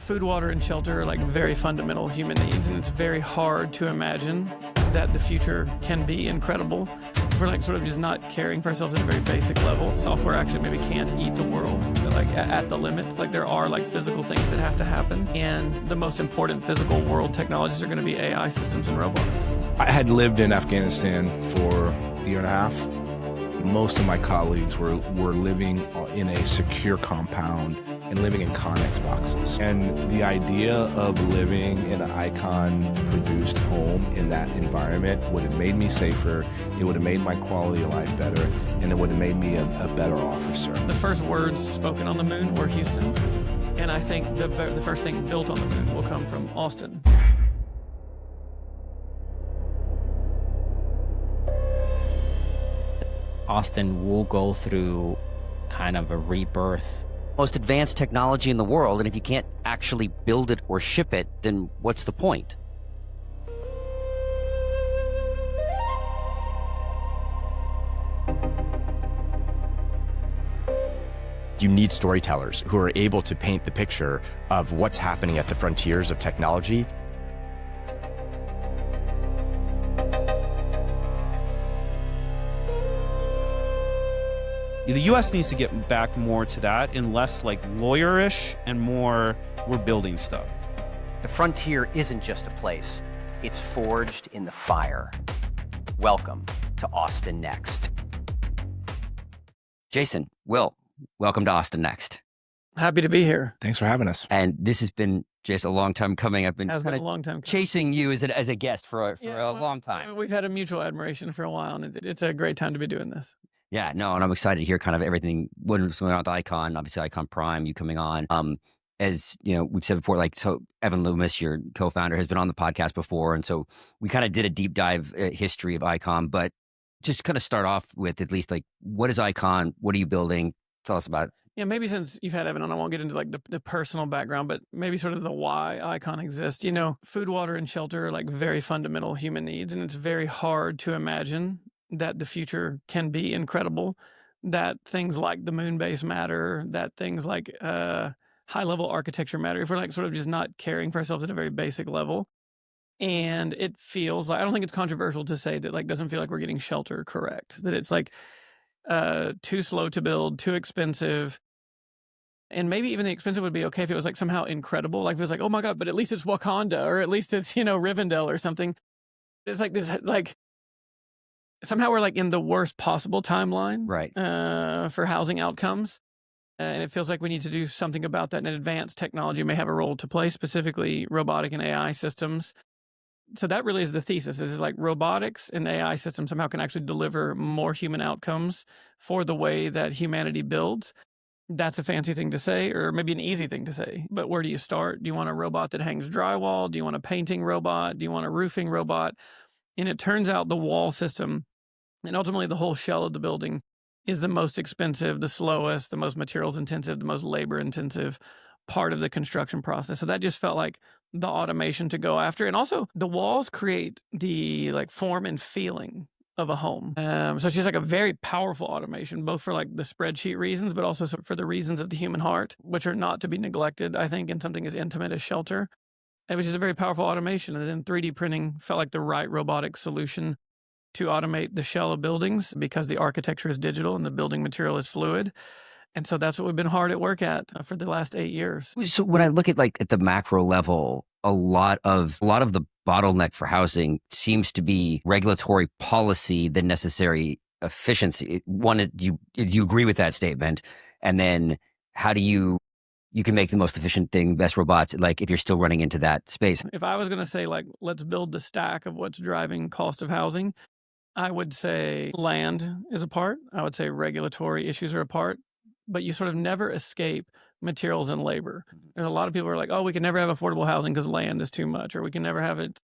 food, water, and shelter are like very fundamental human needs, and it's very hard to imagine that the future can be incredible if we're like sort of just not caring for ourselves at a very basic level. Software actually maybe can't eat the world, like at the limit. Like there are like physical things that have to happen, and the most important physical world technologies are going to be AI systems and robots. I had lived in Afghanistan for a year and a half. Most of my colleagues were living in a secure compound and living in Connex boxes. And the idea of living in an Icon-produced home in that environment would have made me safer, it would have made my quality of life better, and it would have made me a better officer. The first words spoken on the moon were Houston, and I think the first thing built on the moon will come from Austin. Austin will go through kind of a rebirth. Most advanced technology in the world, and if you can't actually build it or ship it, then what's the point? You need storytellers who are able to paint the picture of what's happening at the frontiers of technology. The U.S. needs to get back more to that and less like lawyerish and more we're building stuff. The frontier isn't just a place, it's forged in the fire. Welcome to Austin Next. Jason, Will, welcome to Austin Next. Happy to be here. Thanks for having us. And this has been just a long time coming. I've been Has been kind a of long time coming. chasing you as a guest for a long time. We've had a mutual admiration for a while, and it's a great time to be doing this. Yeah, no, and I'm excited to hear kind of everything, what's going on with Icon, obviously Icon Prime, you coming on. As you know, we've said before, like, so Evan Loomis, your co-founder, has been on the podcast before. And so we kind of did a deep dive history of Icon, but just kind of start off with at least like, what is Icon? What are you building? Tell us about it. Yeah, maybe since you've had Evan on, I won't get into like the personal background, but maybe sort of the why Icon exists. You know, food, water, and shelter are like very fundamental human needs, and it's very hard to imagine that the future can be incredible, that things like the moon base matter, that things like high-level architecture matter, if we're like sort of just not caring for ourselves at a very basic level. And it feels like, I don't think it's controversial to say that like doesn't feel like we're getting shelter correct, that it's like too slow to build, too expensive. And maybe even the expensive would be okay if it was like somehow incredible. Like if it was like, oh my God, but at least it's Wakanda, or at least it's, you know, Rivendell or something. It's like this, like, somehow we're like in the worst possible timeline, Right. For housing outcomes. And it feels like we need to do something about that. And advanced technology may have a role to play, specifically robotic and AI systems. So that really is the thesis. Is like robotics and AI systems somehow can actually deliver more human outcomes for the way that humanity builds. That's a fancy thing to say, or maybe an easy thing to say. But where do you start? Do you want a robot that hangs drywall? Do you want a painting robot? Do you want a roofing robot? And it turns out the wall system and ultimately the whole shell of the building is the most expensive, the slowest, the most materials intensive, the most labor intensive part of the construction process. So that just felt like the automation to go after. And also the walls create the like form and feeling of a home. So it's just like a very powerful automation, both for like the spreadsheet reasons, but also for the reasons of the human heart, which are not to be neglected, I think, in something as intimate as shelter. It was just a very powerful automation. And then 3D printing felt like the right robotic solution to automate the shell of buildings because the architecture is digital and the building material is fluid. And so that's what we've been hard at work at for the last 8 years. So when I look at like at the macro level, a lot of the bottleneck for housing seems to be regulatory policy than necessary efficiency. One, do you agree with that statement? And then how do you can make the most efficient thing, best robots, like if you're still running into that space? If I was going to say like, let's build the stack of what's driving cost of housing, I would say land is a part. I would say regulatory issues are a part, but you sort of never escape materials and labor. There's a lot of people who are like, oh, we can never have affordable housing because land is too much, or we can never have it.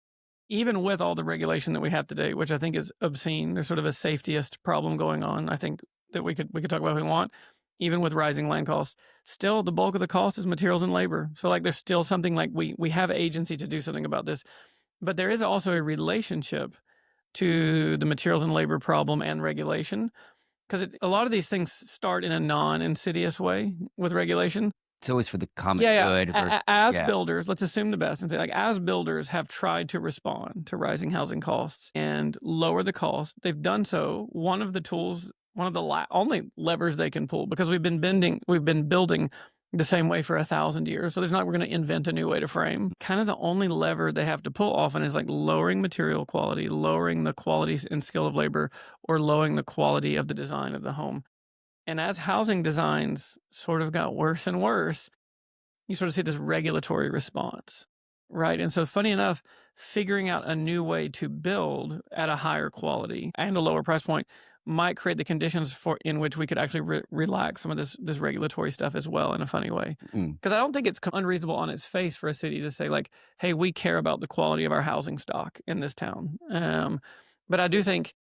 Even with all the regulation that we have today, which I think is obscene, there's sort of a safetyist problem going on. I think that we could talk about if we want. Even with rising land costs, still the bulk of the cost is materials and labor. So like there's still something like we have agency to do something about this. But there is also a relationship to the materials and labor problem and regulation, because a lot of these things start in a non-insidious way with regulation. It's always for the common Yeah, good. yeah. Or, As yeah. builders, let's assume the best and say, like, as builders have tried to respond to rising housing costs and lower the cost, they've done so. One of the tools, one of the only levers they can pull, because we've been building the same way for 1,000 years. So there's not, we're going to invent a new way to frame. Kind of the only lever they have to pull often is like lowering material quality, lowering the quality and skill of labor, or lowering the quality of the design of the home. And as housing designs sort of got worse and worse, you sort of see this regulatory response, right? And so, funny enough, figuring out a new way to build at a higher quality and a lower price point might create the conditions in which we could actually relax some of this regulatory stuff as well, in a funny way. Because I don't think it's unreasonable on its face for a city to say, like, hey, we care about the quality of our housing stock in this town. But I do think,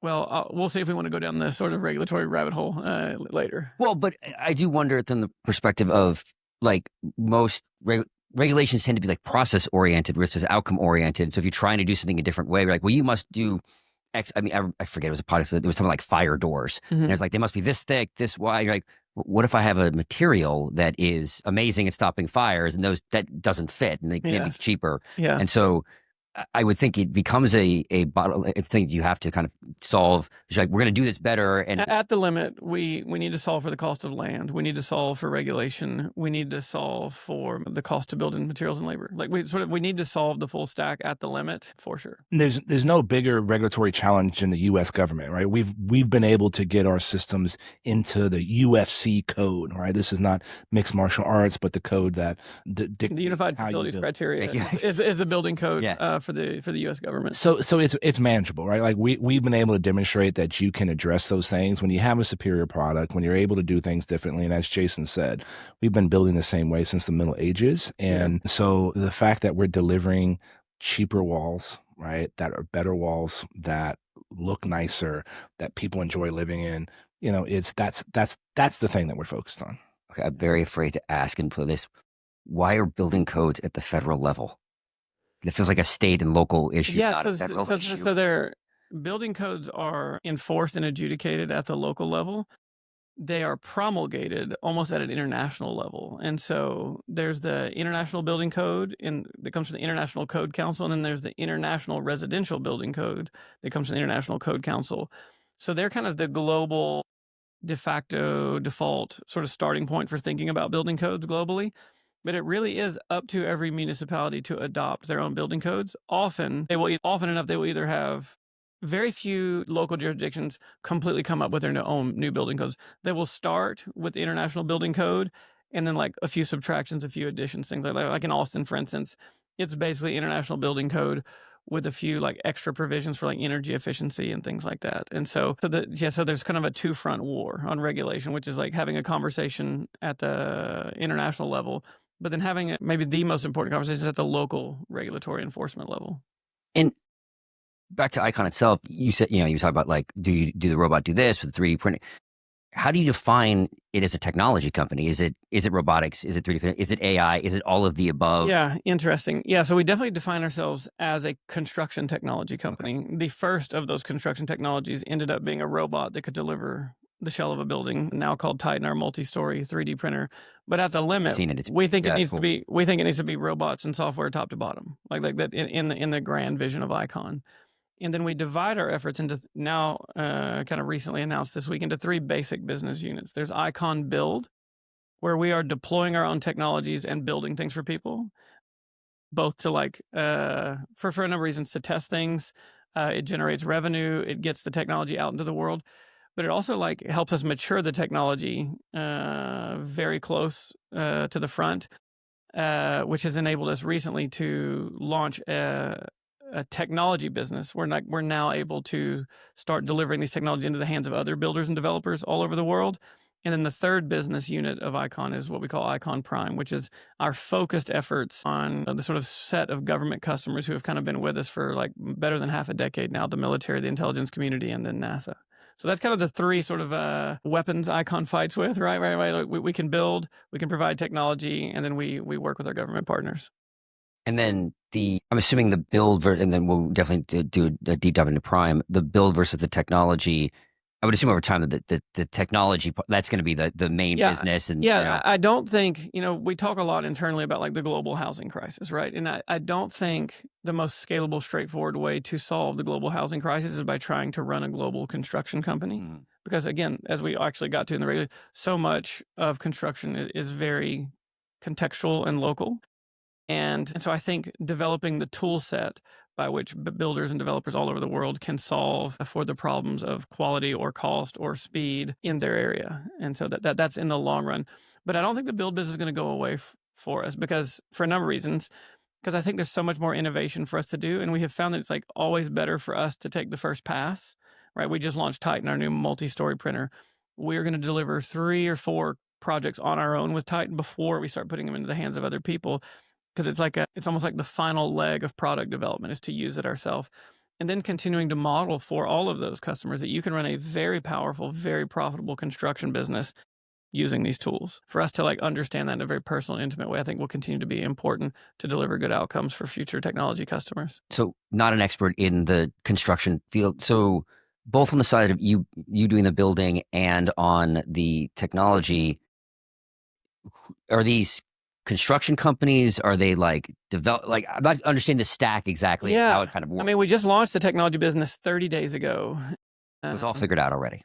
well, we'll see if we want to go down this sort of regulatory rabbit hole later. Well, but I do wonder from the perspective of, like, most regulations tend to be like process oriented versus outcome oriented. So if you're trying to do something a different way, you're like, well, you must do X. I mean, I forget, it was a product that there was something like fire doors. And it's like, they must be this thick, this wide. You're like, what if I have a material that is amazing at stopping fires and that doesn't fit and they may be cheaper? Yeah. And so I would think it becomes a thing you have to kind of solve. It's like, we're going to do this better. And at the limit, we need to solve for the cost of land. We need to solve for regulation. We need to solve for the cost to build in materials and labor. Like, we need to solve the full stack at the limit, for sure. There's no bigger regulatory challenge in the U.S. government, right? We've been able to get our systems into the UFC code, right? This is not mixed martial arts, but the code that the Unified Facilities Criteria is the building code for the U.S. government. So it's manageable, right? Like, we've been able to demonstrate that you can address those things when you have a superior product, when you're able to do things differently. And as Jason said, we've been building the same way since the Middle Ages. And so the fact that we're delivering cheaper walls, right, that are better walls, that look nicer, that people enjoy living in, that's the thing that we're focused on. Okay, I'm very afraid to ask and put this. Why are building codes at the federal level? It feels like a state and local issue, not a federal issue. So their building codes are enforced and adjudicated at the local level. They are promulgated almost at an international level. And so there's the International Building Code that comes from the International Code Council, and then there's the International Residential Building Code that comes from the International Code Council. So they're kind of the global de facto default sort of starting point for thinking about building codes globally. But it really is up to every municipality to adopt their own building codes. Often enough, they will either have very few local jurisdictions completely come up with their own new building codes. They will start with the International Building Code and then like a few subtractions, a few additions, things like that. Like in Austin, for instance, it's basically International Building Code with a few like extra provisions for like energy efficiency and things like that. And so there's kind of a two-front war on regulation, which is like having a conversation at the international level, but then having maybe the most important conversation at the local regulatory enforcement level. And back to Icon itself, you said, you talk about like, do the robot do this with 3D printing? How do you define it as a technology company? Is it robotics? Is it 3D printing? Is it AI? Is it all of the above? Yeah, interesting. Yeah, so we definitely define ourselves as a construction technology company. Okay. The first of those construction technologies ended up being a robot that could deliver the shell of a building, now called Titan, our multi-story 3D printer. But at the limit, we think it needs to be robots and software top to bottom, like that in the grand vision of Icon. And then we divide our efforts into now, kind of recently announced this week, into 3 basic business units. There's Icon Build, where we are deploying our own technologies and building things for people, both to like for a number of reasons, to test things. It generates revenue. It gets the technology out into the world. But it also like helps us mature the technology very close to the front, which has enabled us recently to launch a technology business. We're now able to start delivering these technology into the hands of other builders and developers all over the world. And then the third business unit of Icon is what we call Icon Prime, which is our focused efforts on the sort of set of government customers who have kind of been with us for like better than half a decade now: the military, the intelligence community, and then NASA. So that's kind of the 3 sort of weapons Icon fights with, right? Like we can build, we can provide technology, and then we work with our government partners. And then I'm assuming the build, and then we'll definitely do a deep dive into Prime, the build versus the technology. I would assume over time that the technology, that's going to be the main Yeah, business. And yeah, I don't think, we talk a lot internally about like the global housing crisis, right? And I don't think the most scalable, straightforward way to solve the global housing crisis is by trying to run a global construction company. Because again, as we actually got to in the regular, so much of construction is very contextual and local. And so I think developing the tool set by which builders and developers all over the world can solve for the problems of quality or cost or speed in their area. And so that's in the long run. But I don't think the build business is going to go away for us, because for a number of reasons, because I think there's so much more innovation for us to do. And we have found that it's like always better for us to take the first pass, right? We just launched Titan, our new multi-story printer. We're going to deliver 3 or 4 projects on our own with Titan before we start putting them into the hands of other people. Because it's almost like the final leg of product development is to use it ourselves, and then continuing to model for all of those customers that you can run a very powerful, very profitable construction business using these tools. For us to like understand that in a very personal, intimate way, I think will continue to be important to deliver good outcomes for future technology customers. So not an expert in the construction field. So both on the side of you doing the building and on the technology, are these construction companies? Are they like develop? Like, I'm not understanding the stack exactly. Yeah. How it kind of works. I mean, we just launched the technology business 30 days ago. It was all figured out already.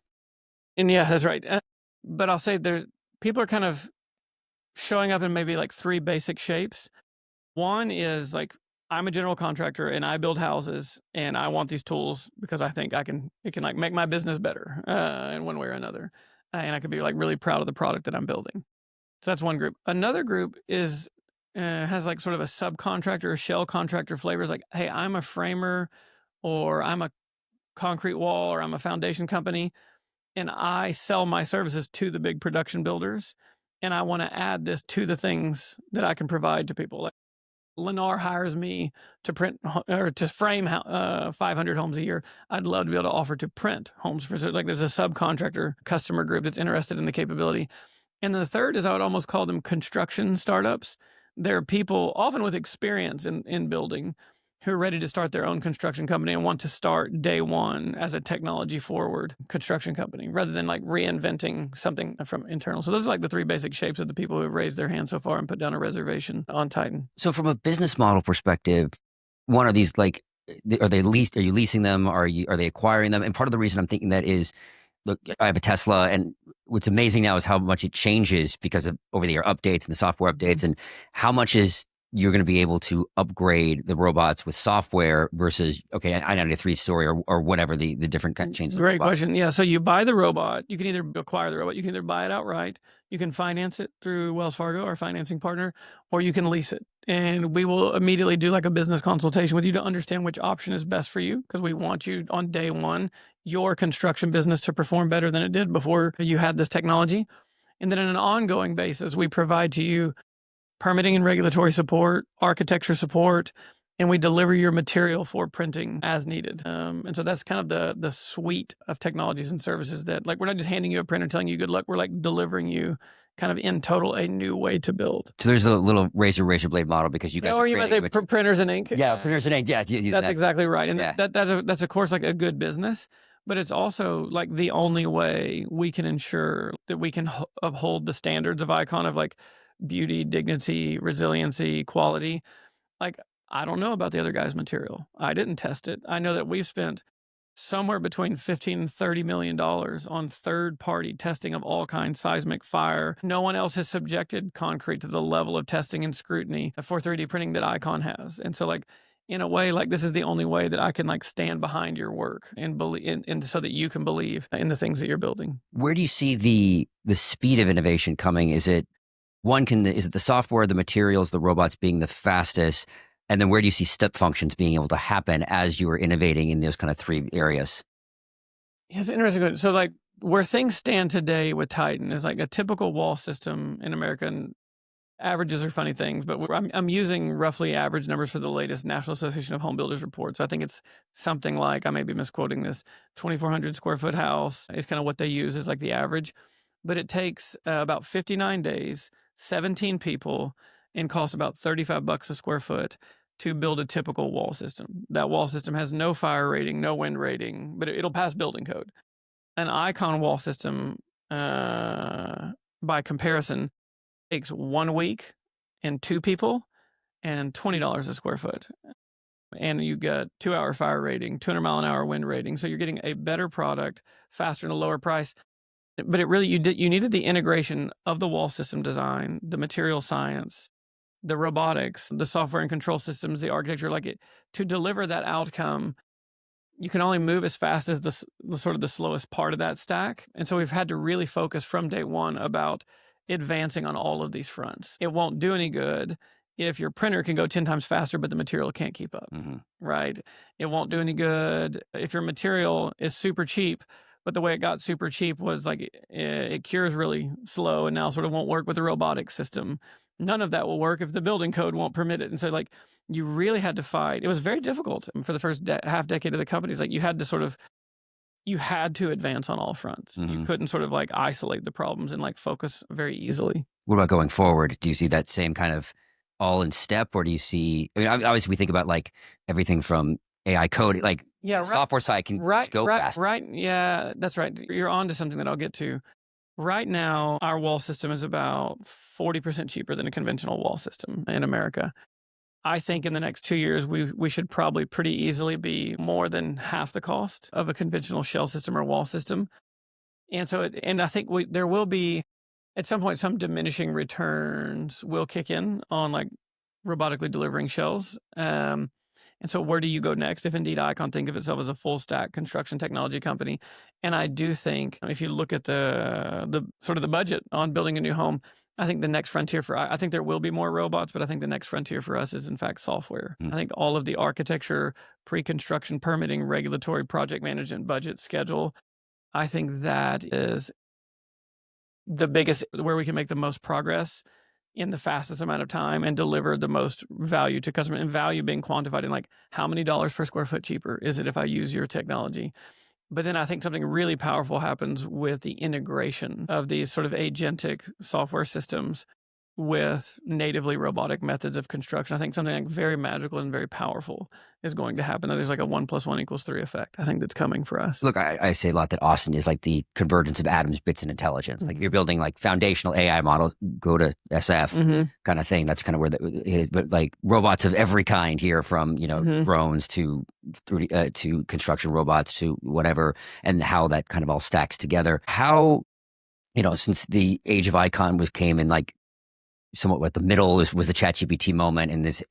And yeah, that's right. But I'll say people are kind of showing up in maybe like 3 basic shapes. One is like, I'm a general contractor and I build houses and I want these tools because I think it can like make my business better in one way or another. And I could be like really proud of the product that I'm building. So that's one group. Another group is has like sort of a subcontractor or shell contractor flavors. Like, hey, I'm a framer, or I'm a concrete wall, or I'm a foundation company, and I sell my services to the big production builders, and I want to add this to the things that I can provide to people. Like Lennar hires me to print or to frame 500 homes a year. I'd love to be able to offer to print homes for, like, there's a subcontractor customer group that's interested in the capability. And the third is, I would almost call them construction startups. They're people often with experience in building who are ready to start their own construction company and want to start day one as a technology forward construction company rather than like reinventing something from internal. So those are like the 3 basic shapes of the people who have raised their hand so far and put down a reservation on Titan. So from a business model perspective, one of these, like, are you leasing them? Are they acquiring them? And part of the reason I'm thinking that is, look, I have a Tesla, and what's amazing now is how much it changes because of over-the-air updates and the software updates, and how much is you're going to be able to upgrade the robots with software versus, okay, I need a 3-story or whatever the different kind of chains. Great question. Yeah. So you buy the robot. You can either acquire the robot. You can either buy it outright. You can finance it through Wells Fargo, our financing partner, or you can lease it. And we will immediately do like a business consultation with you to understand which option is best for you, because we want you on day one, your construction business to perform better than it did before you had this technology. And then on an ongoing basis, we provide to you permitting and regulatory support, architecture support, and we deliver your material for printing as needed. And so that's kind of the suite of technologies and services that, like, we're not just handing you a printer telling you good luck. We're like delivering you kind of in total a new way to build. So there's a little razor blade model, because you guys or you might say printers and ink. Yeah, printers and ink. Yeah, that's exactly right. And yeah. that's of course like a good business, but it's also like the only way we can ensure that we can uphold the standards of Icon of like beauty, dignity, resiliency, quality. Like, I don't know about the other guy's material. I didn't test it. I know that we've spent somewhere between $15 and $30 million on third-party testing of all kinds, seismic, fire. No one else has subjected concrete to the level of testing and scrutiny for 3D printing that Icon has. And so, like, in a way, like, this is the only way that I can like stand behind your work and believe, and so that you can believe in the things that you're building. Where do you see the speed of innovation coming? Is it the software, the materials, the robots being the fastest? And then where do you see step functions being able to happen as you are innovating in those kind of 3 areas? Yeah, it's interesting. So like where things stand today with Titan is like a typical wall system in America, and averages are funny things, but I'm using roughly average numbers for the latest National Association of Home Builders report. So I think it's something like, I may be misquoting this, 2,400 square foot house is kind of what they use as like the average. But it takes about 59 days, 17 people, and costs about $35 a square foot to build a typical wall system. That wall system has no fire rating, no wind rating, but it'll pass building code. an icon wall system, by comparison, takes 1 week and 2 people and $20 a square foot. And you get 2-hour fire rating, 200-mile-an-hour wind rating. So you're getting a better product, faster and a lower price. But it really, you needed the integration of the wall system design, the material science, the robotics, the software and control systems, the architecture, like it, to deliver that outcome. You can only move as fast as the sort of the slowest part of that stack. And so we've had to really focus from day one about advancing on all of these fronts. It won't do any good if your printer can go 10 times faster, but the material can't keep up, right? It won't do any good if your material is super cheap, but the way it got super cheap was like it cures really slow and now sort of won't work with the robotic system. None of that will work if the building code won't permit it. And so like you really had to fight. It was very difficult for the first half decade of the companies. Like you had to advance on all fronts. You couldn't sort of like isolate the problems and like focus very easily. What about going forward? Do you see that same kind of all in step, or do you see, I mean, obviously we think about like everything from AI code, like software side can go fast. Right. Yeah, that's right. You're on to something that I'll get to. Right now, our wall system is about 40% cheaper than a conventional wall system in America. I think in the next 2 years, we should probably pretty easily be more than half the cost of a conventional shell system or wall system. And so, I think there will be, at some point, some diminishing returns will kick in on like robotically delivering shells. And so where do you go next if indeed Icon think of itself as a full stack construction technology company? And I do think if you look at the sort of the budget on building a new home, I think the next frontier I think there will be more robots, but I think the next frontier for us is in fact software. I think all of the architecture, pre-construction, permitting, regulatory, project management, budget, schedule, I think that is the biggest, where we can make the most progress in the fastest amount of time and deliver the most value to customers, and value being quantified in like how many dollars per square foot cheaper is it if I use your technology. But then I think something really powerful happens with the integration of these sort of agentic software systems with natively robotic methods of construction. I think something like very magical and very powerful is going to happen. There's like a 1 + 1 = 3 effect. I think that's coming for us. Look, I say a lot that Austin is like the convergence of atoms, bits, and intelligence. Like you're building like foundational AI model, go to SF kind of thing. That's kind of where but like robots of every kind here, from drones to construction robots to whatever, and how that kind of all stacks together. How, since the age of Icon came in like somewhat what the middle was the ChatGPT moment in this.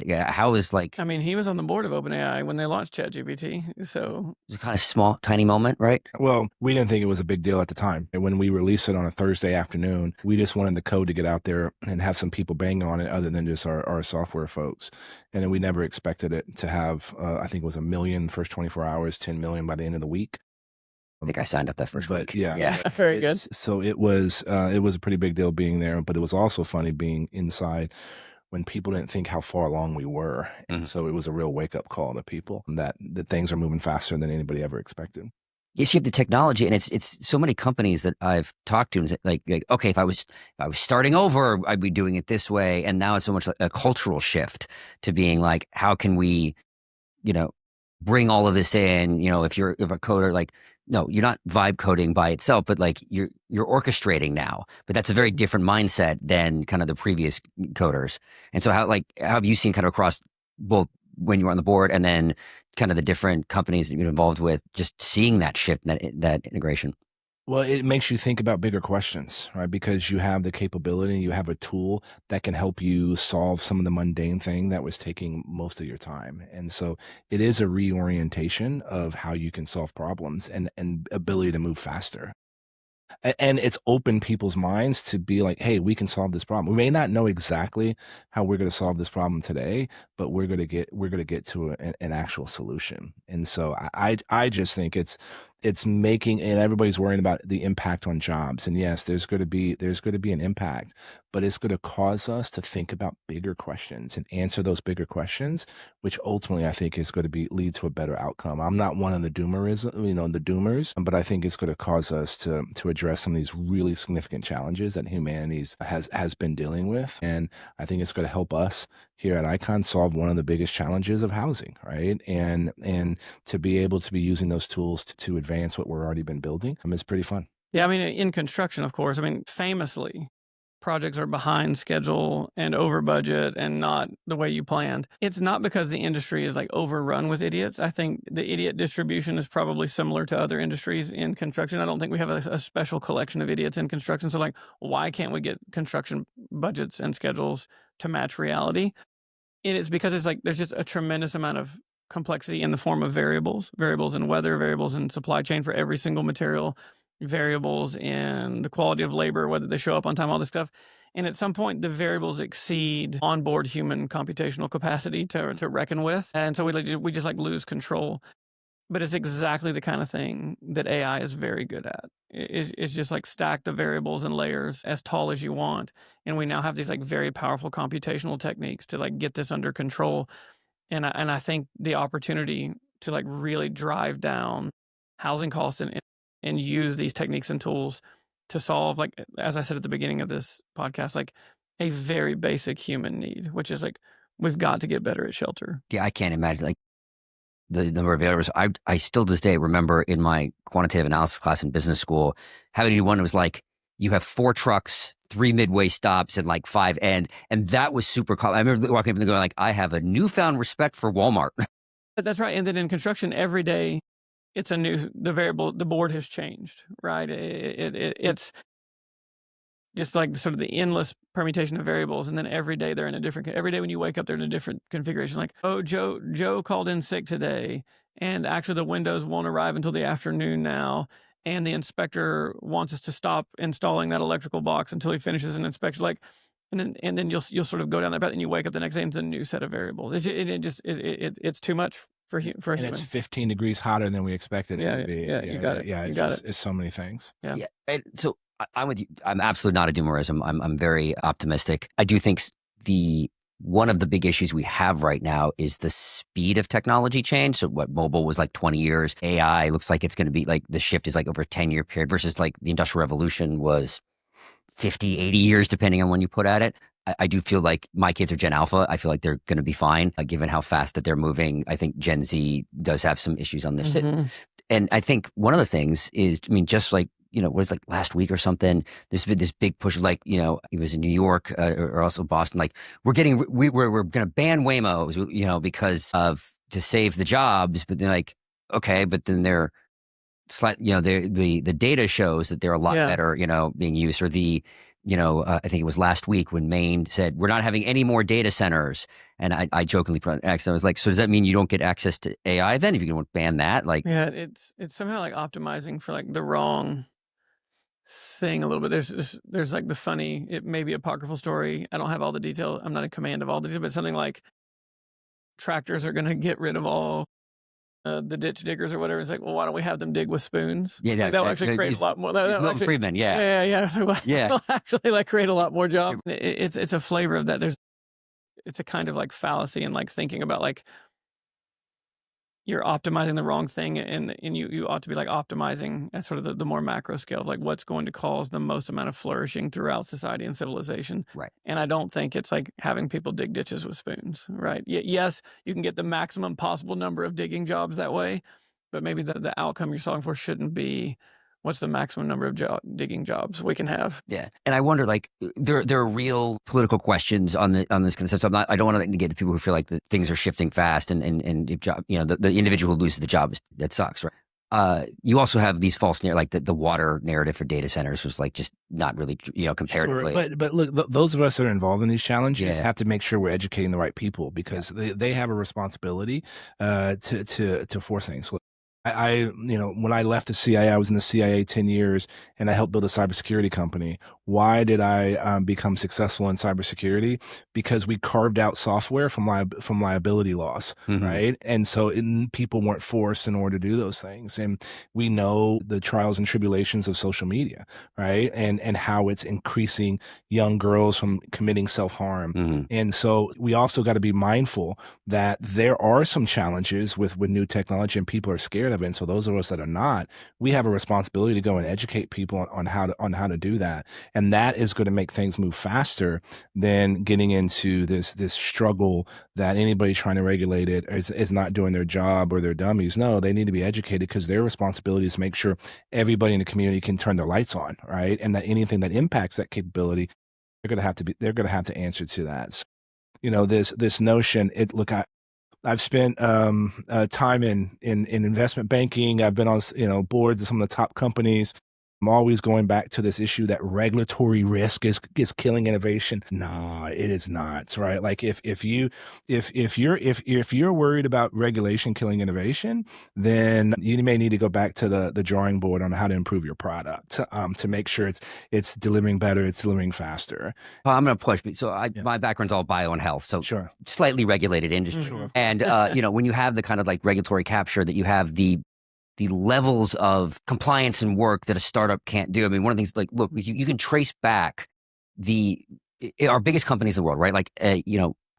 How is like? I mean, he was on the board of OpenAI when they launched ChatGPT, so it's a kind of small, tiny moment, right? Well, we didn't think it was a big deal at the time. And when we released it on a Thursday afternoon, we just wanted the code to get out there and have some people bang on it, other than just our software folks. And then we never expected it to have, I think it was 1 million first 24 hours, 10 million by the end of the week. I think I signed up that first week. Yeah. Very good. So it was a pretty big deal being there, but it was also funny being inside when people didn't think how far along we were. And so it was a real wake up call to people that things are moving faster than anybody ever expected. Yes, you have the technology, and it's so many companies that I've talked to, and like okay, if I was starting over, I'd be doing it this way. And now it's so much like a cultural shift to being like, how can we, bring all of this in? If a coder, like, no, you're not vibe coding by itself, but like you're orchestrating now. But that's a very different mindset than kind of the previous coders. And so how have you seen kind of across both when you were on the board and then kind of the different companies that you've been involved with, just seeing that shift, that integration? Well, it makes you think about bigger questions, right? Because you have the capability, you have a tool that can help you solve some of the mundane thing that was taking most of your time. And so it is a reorientation of how you can solve problems and ability to move faster. And it's opened people's minds to be like, hey, we can solve this problem. We may not know exactly how we're going to solve this problem today, but we're going to get to an actual solution. And so I just think it's making, and everybody's worrying about the impact on jobs. And yes, there's going to be an impact, but it's going to cause us to think about bigger questions and answer those bigger questions, which ultimately I think is going to lead to a better outcome. I'm not one of the doomers, but I think it's going to cause us to address some of these really significant challenges that humanity has been dealing with. And I think it's going to help us here at Icon solve one of the biggest challenges of housing, right? And to be able to be using those tools to advance what we're already been building, it's pretty fun. Yeah, I mean, in construction, of course, I mean, famously, projects are behind schedule and over budget and not the way you planned. It's not because the industry is like overrun with idiots. I think the idiot distribution is probably similar to other industries in construction. I don't think we have a special collection of idiots in construction. So like, why can't we get construction budgets and schedules to match reality? It is because it's like there's just a tremendous amount of complexity in the form of variables in weather, variables in supply chain for every single material, variables in the quality of labor, whether they show up on time, all this stuff. And at some point, the variables exceed onboard human computational capacity to reckon with. And so we just like lose control. But it's exactly the kind of thing that AI is very good at. It's just like stack the variables and layers as tall as you want. And we now have these like very powerful computational techniques to like get this under control. And I think the opportunity to like really drive down housing costs and use these techniques and tools to solve, like, as I said at the beginning of this podcast, like a very basic human need, which is like, we've got to get better at shelter. Yeah, I can't imagine like the number of variables. I still to this day remember in my quantitative analysis class in business school, having to do one that was like, you have 4 trucks, 3 midway stops, and like 5 end. And that was super cool. I remember walking up and going like, I have a newfound respect for Walmart. That's right. And then in construction, every day, it's the board has changed, right? It's just like sort of the endless permutation of variables. And then every day every day when you wake up, they're in a different configuration. Like, oh, Joe called in sick today. And actually the windows won't arrive until the afternoon now. And the inspector wants us to stop installing that electrical box until he finishes an inspection. Like, and then you'll sort of go down that path and you wake up the next day and it's a new set of variables. It's too much. For and human. It's 15 degrees hotter than we expected it to be. Yeah, you got it. Yeah, it's so many things. Yeah. And so I'm with you. I'm absolutely not a doomerist. I'm very optimistic. I do think one of the big issues we have right now is the speed of technology change. So what mobile was like 20 years, AI looks like it's going to be like the shift is like over a 10-year period versus like the Industrial Revolution was 50, 80 years, depending on when you put at it. I do feel like my kids are Gen Alpha. I feel like they're going to be fine, given how fast that they're moving. I think Gen Z does have some issues on this. Mm-hmm. And I think one of the things is, I mean, just like, was like last week or something, there's been this big push, like, it was in New York or also Boston, like we're going to ban Waymos, because to save the jobs, but they're like, okay, but then they're the data shows that they're a lot better, being used, or I think it was last week when Maine said, we're not having any more data centers. And I jokingly asked, I was like, so does that mean you don't get access to AI then if you can ban that? Like, yeah, it's somehow like optimizing for like the wrong thing a little bit. There's like the funny, it may be apocryphal story. I don't have all the detail. I'm not in command of all the detail, but something like tractors are going to get rid of all the ditch diggers or whatever. It's like, well, why don't we have them dig with spoons? Yeah, like, that'll actually create a lot more. That'll actually, Friedman, yeah. So, it'll actually like create a lot more jobs. It's a flavor of that. It's a kind of like fallacy and like thinking about like you're optimizing the wrong thing, and you ought to be like optimizing at sort of the more macro scale of like what's going to cause the most amount of flourishing throughout society and civilization. Right. And I don't think it's like having people dig ditches with spoons, right? Yes, you can get the maximum possible number of digging jobs that way, but maybe the outcome you're solving for shouldn't be what's the maximum number of digging jobs we can have. Yeah. And I wonder, like, there are real political questions on this kind of stuff. So I don't want to negate the people who feel like that things are shifting fast and if job, the individual who loses the job, that sucks, right? You also have these false like the water narrative for data centers was like just not really, comparatively. Sure. But look, those of us that are involved in these challenges have to make sure we're educating the right people because they have a responsibility to force things. When I left the CIA, I was in the CIA 10 years and I helped build a cybersecurity company. Why did I become successful in cybersecurity? Because we carved out software from liability loss, right? And so people weren't forced in order to do those things. And we know the trials and tribulations of social media, right? And how it's increasing young girls from committing self-harm. And so we also got to be mindful that there are some challenges with new technology and people are scared of it. And so those of us that are not, we have a responsibility to go and educate people on how to do that. And that is going to make things move faster than getting into this struggle that anybody trying to regulate it is not doing their job or they're dummies. No, they need to be educated because their responsibility is to make sure everybody in the community can turn their lights on, right? And that anything that impacts that capability, they're going to have to answer to that. So, this notion, I've spent time in investment banking. I've been on boards of some of the top companies. I'm always going back to this issue that regulatory risk is killing innovation. No, it is not, right? Like if you're worried about regulation killing innovation, then you may need to go back to the drawing board on how to improve your product to make sure it's delivering better, it's delivering faster. Well, I'm going to push. So my background's all bio and health, so Sure. slightly regulated industry. Sure. And when you have the kind of like regulatory capture that you have the levels of compliance and work that a startup can't do. I mean, one of the things, like, look, you can trace back our biggest companies in the world, right? Like,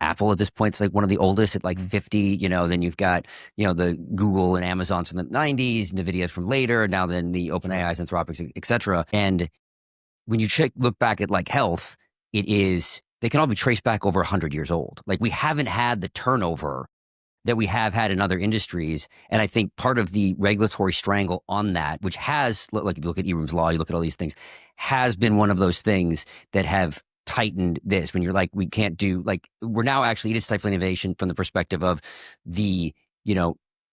Apple at this point is like one of the oldest at like 50, then you've got, the Google and Amazons from the 90s, NVIDIA from later, now then the OpenAIs, Anthropics, et cetera. And when you look back at like health, they can all be traced back over 100 years old. Like, we haven't had the turnover that we have had in other industries. And I think part of the regulatory strangle on that, which has, like, if you look at Ebrum's Law, you look at all these things, has been one of those things that have tightened this. When you're like, we can't do, like, we're now actually, it is stifling innovation from the perspective of the,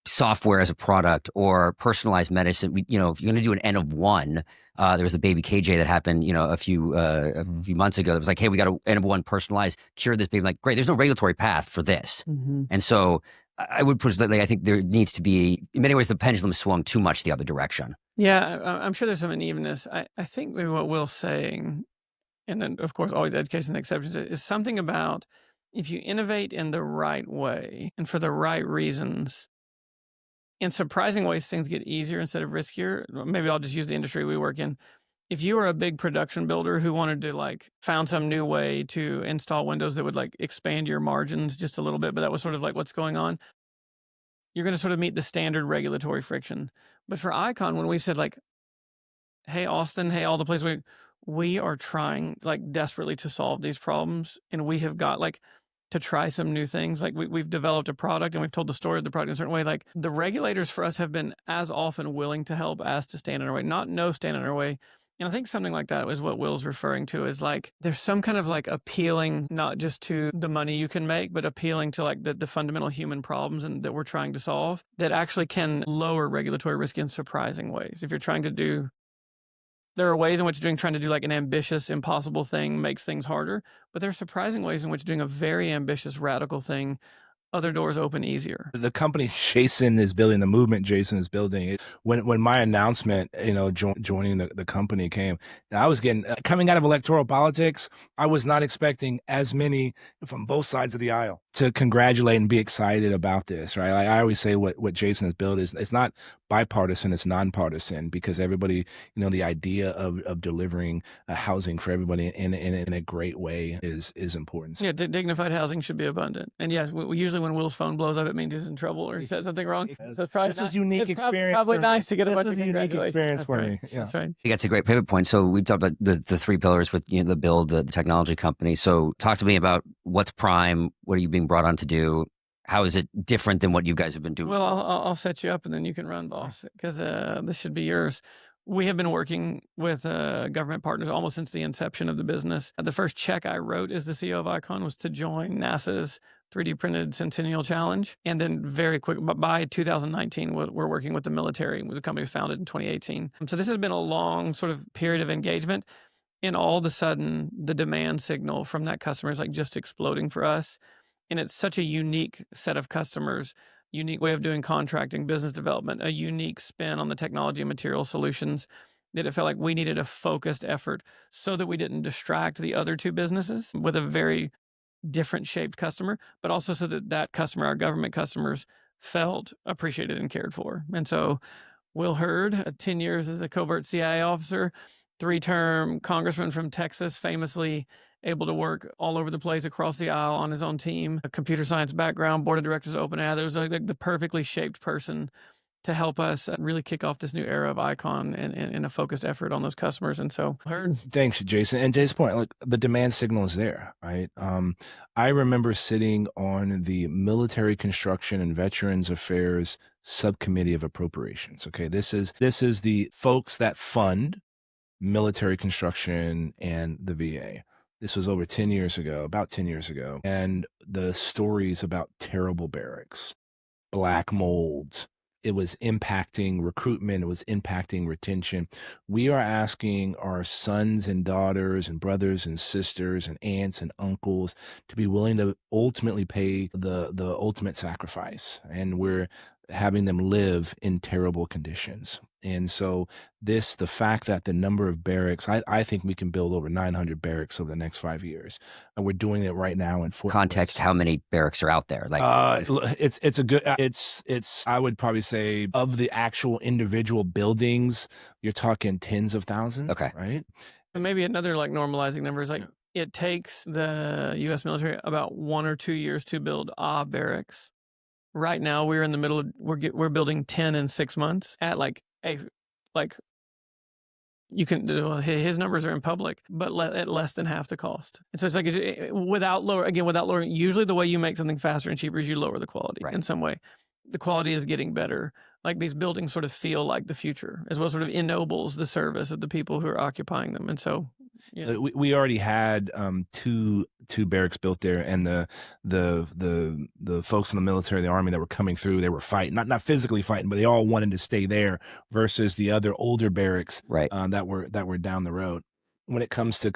software as a product or personalized medicine. If you're going to do an N of 1, there was a baby KJ that happened, a few months ago that was like, hey, we got an N of 1 personalized, cure this baby. Like, great, there's no regulatory path for this. Mm-hmm. And so I would put it like, I think there needs to be, in many ways, the pendulum swung too much the other direction. Yeah, I'm sure there's some unevenness. I think maybe what Will's saying, and then of course always education and exceptions, is something about if you innovate in the right way and for the right reasons, in surprising ways, things get easier instead of riskier. Maybe I'll just use the industry we work in. If you were a big production builder who wanted to found some new way to install windows that would expand your margins just a little bit, but that was sort of what's going on, you're going to sort of meet the standard regulatory friction. But for Icon, when we said hey, Austin, hey, all the places we are trying desperately to solve these problems, and we have got to try some new things. We've developed a product and we've told the story of the product in a certain way. The regulators for us have been as often willing to help as to stand in our way, not no stand in our way. And I think something like that is what Will's referring to, is there's some kind of appealing not just to the money you can make, but appealing to the fundamental human problems and that we're trying to solve that actually can lower regulatory risk in surprising ways. If you're trying to there are ways in which trying to do an ambitious, impossible thing makes things harder, but there are surprising ways in which doing a very ambitious, radical thing, other doors open easier. The company Jason is building, the movement Jason is building, when my announcement, joining the company came, and I was coming out of electoral politics, I was not expecting as many from both sides of the aisle to congratulate and be excited about this, right? I always say what Jason has built is, it's not bipartisan, it's nonpartisan, because everybody, the idea of delivering housing for everybody in a great way is important. Yeah, dignified housing should be abundant. And yes, usually when Will's phone blows up, it means he's in trouble or he said something wrong. So it's probably this is unique experience. Probably nice to get a bunch of unique experience for me. Yeah. That's right. I think that's a great pivot point. So we talked about the three pillars with the build, the technology company. So talk to me about what's Prime. What are you being brought on to do? How is it different than what you guys have been doing? Well, I'll set you up and then you can run, boss, because this should be yours. We have been working with government partners almost since the inception of the business. The first check I wrote as the CEO of Icon was to join NASA's 3D printed Centennial Challenge. And then very quick, by 2019, we're working with the military. The company was founded in 2018. So this has been a long sort of period of engagement. And all of a sudden, the demand signal from that customer is just exploding for us. And it's such a unique set of customers, unique way of doing contracting, business development, a unique spin on the technology and material solutions, that it felt like we needed a focused effort so that we didn't distract the other two businesses with a very different shaped customer, but also so that customer, our government customers, felt appreciated and cared for. And so Will Hurd, 10 years as a covert CIA officer, 3-term congressman from Texas, famously able to work all over the place across the aisle on his own team, a computer science background, board of directors of OpenAI. There was the perfectly shaped person to help us really kick off this new era of Icon and a focused effort on those customers. And so, Hurd. Thanks, Jason. And to his point, look, the demand signal is there, right? I remember sitting on the Military Construction and Veterans Affairs Subcommittee of Appropriations. Okay, this is the folks that fund military construction and the VA. This was over 10 years ago, about 10 years ago. And the stories about terrible barracks, black molds, it was impacting recruitment. It was impacting retention. We are asking our sons and daughters and brothers and sisters and aunts and uncles to be willing to ultimately pay the ultimate sacrifice. And we're having them live in terrible conditions. And so the fact that the number of barracks, I think we can build over 900 barracks over the next 5 years. And we're doing it right now in Fort Context, Bliss. how many barracks are out there? Like, it's a good, I would probably say of the actual individual buildings, you're talking tens of thousands. Okay. Right. And maybe another like normalizing number is like, it takes the U.S. military about 1 or 2 years to build a barracks. Right now, we're in the middle of, we're building 10 in 6 months at you can, his numbers are in public, but at less than half the cost. And so it's like, without lowering, usually the way you make something faster and cheaper is you lower the quality in some way. The quality is getting better. Like these buildings sort of feel like the future, as well as sort of ennobles the service of the people who are occupying them. And so, yeah. We already had two barracks built there, and the folks in the military, the army that were coming through, they were fighting, not physically fighting, but they all wanted to stay there versus the other older barracks that were down the road. When it comes to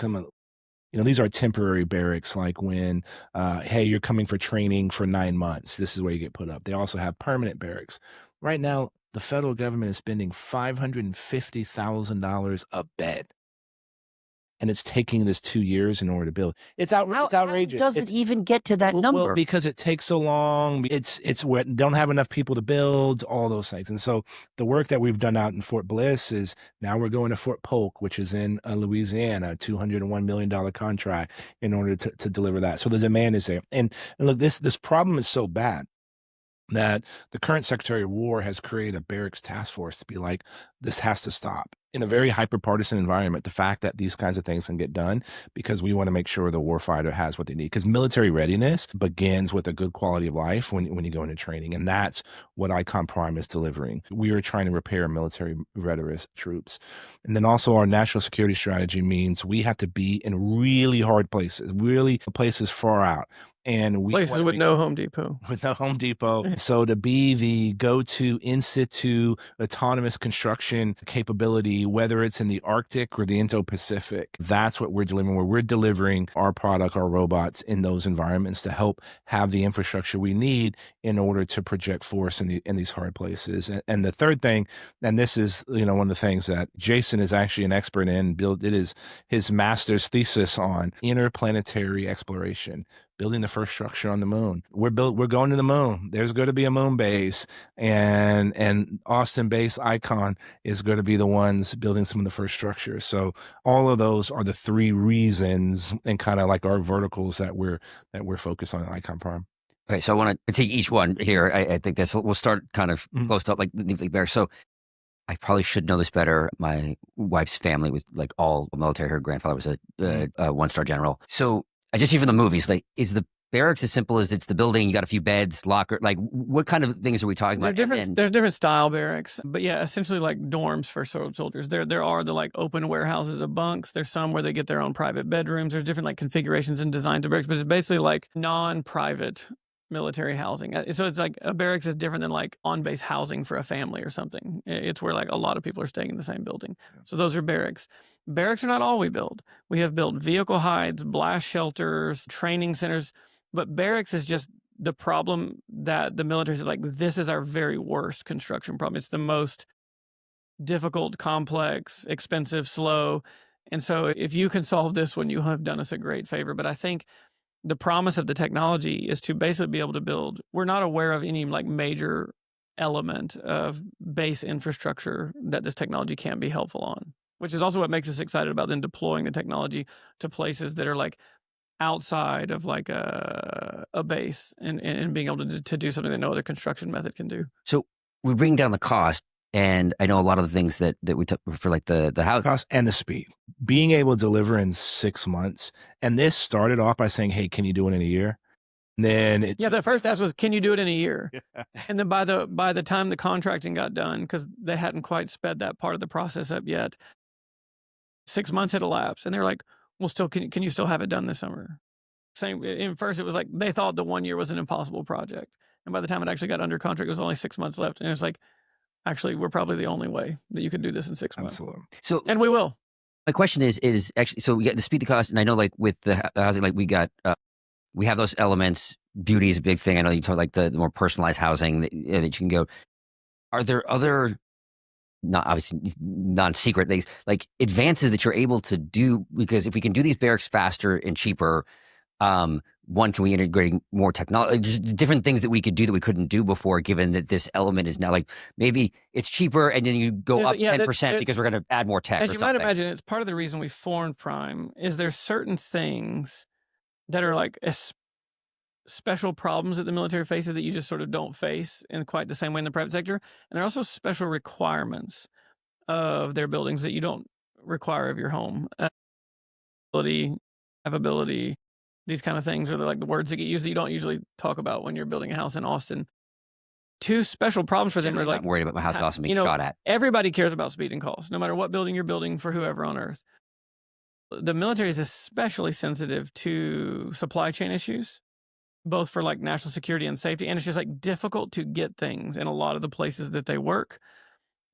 these are temporary barracks, like when, hey, you're coming for training for 9 months. This is where you get put up. They also have permanent barracks. Right now, the federal government is spending $550,000 a bed. And it's taking this 2 years in order to build. It's outrageous. How does it even get to that number? Well, because it takes so long. It's where don't have enough people to build, all those things. And so the work that we've done out in Fort Bliss is now we're going to Fort Polk, which is in Louisiana, a $201 million contract in order to deliver that. So the demand is there. And look, this problem is so bad that the current Secretary of War has created a barracks task force to be like, this has to stop. In a very hyper-partisan environment, the fact that these kinds of things can get done because we want to make sure the warfighter has what they need. Because military readiness begins with a good quality of life when you go into training. And that's what Icon Prime is delivering. We are trying to repair military veterans troops. And then also our national security strategy means we have to be in really hard places, really places far out. And places with no Home Depot. With no Home Depot. So to be the go-to in-situ autonomous construction capability, whether it's in the Arctic or the Indo-Pacific, that's what we're delivering, where we're delivering our product, our robots in those environments to help have the infrastructure we need in order to project force in these hard places. And the third thing, and this is one of the things that Jason is actually an expert in, it is his master's thesis on interplanetary exploration. Building the first structure on the moon. We're going to the moon. There's going to be a moon base, and Austin-based Icon is going to be the ones building some of the first structures. So all of those are the three reasons and kind of like our verticals that we're focused on Icon Prime. Okay, so I want to take each one here. I think we'll start kind of close up like things like there. So I probably should know this better. My wife's family was like all military. Her grandfather was a one-star general. So I just see from the movies, like, is the barracks as simple as it's the building, you got a few beds, locker, like what kind of things are we talking about? There's different style barracks, but yeah, essentially like dorms for soldiers. There are the like open warehouses of bunks. There's some where they get their own private bedrooms. There's different like configurations and designs of barracks, but it's basically like non-private military housing. So it's like a barracks is different than like on-base housing for a family or something. It's where like a lot of people are staying in the same building. So those are barracks. Barracks are not all we build. We have built vehicle hides, blast shelters, training centers, but barracks is just the problem that the military is like, this is our very worst construction problem. It's the most difficult, complex, expensive, slow. And so if you can solve this one, you have done us a great favor. But I think the promise of the technology is to basically be able to build. We're not aware of any like major element of base infrastructure that this technology can't be helpful on, which is also what makes us excited about then deploying the technology to places that are like outside of like a base and being able to do something that no other construction method can do. So we bring down the cost. And I know a lot of the things that we took for like the house cost and the speed, being able to deliver in 6 months. And this started off by saying, hey, can you do it in a year? And then it's the first ask was, can you do it in a year? And then by the time the contracting got done, because they hadn't quite sped that part of the process up yet, 6 months had elapsed, and they're like, well, still, can you still have it done this summer? Same. In first, it was like they thought the 1 year was an impossible project, and by the time it actually got under contract, it was only 6 months left, and it's like, actually, we're probably the only way that you could do this in 6 months. absolutely. So, and we will. my question is actually, so we get the speed, the cost, and I know like with the housing, like we got, we have those elements. Beauty is a big thing. I know you talk like the more personalized housing that you can go. Are there other, not obviously non-secret things, like advances that you're able to do? Because if we can do these barracks faster and cheaper, one, can we integrate more technology, just different things that we could do that we couldn't do before, given that this element is now like, maybe it's cheaper and then you go up 10% because we're going to add more tech As or you something. might imagine, it's part of the reason we formed Prime, is there's certain things that are like special problems that the military faces that you just sort of don't face in quite the same way in the private sector. And there are also special requirements of their buildings that you don't require of your home. Havability, these kind of things are like the words that get used that you don't usually talk about when you're building a house in Austin. Two special problems for them are like, I'm worried about my house also being shot at. Everybody cares about speed and cost, no matter what building you're building for whoever on earth. The military is especially sensitive to supply chain issues, both for like national security and safety. And it's just like difficult to get things in a lot of the places that they work.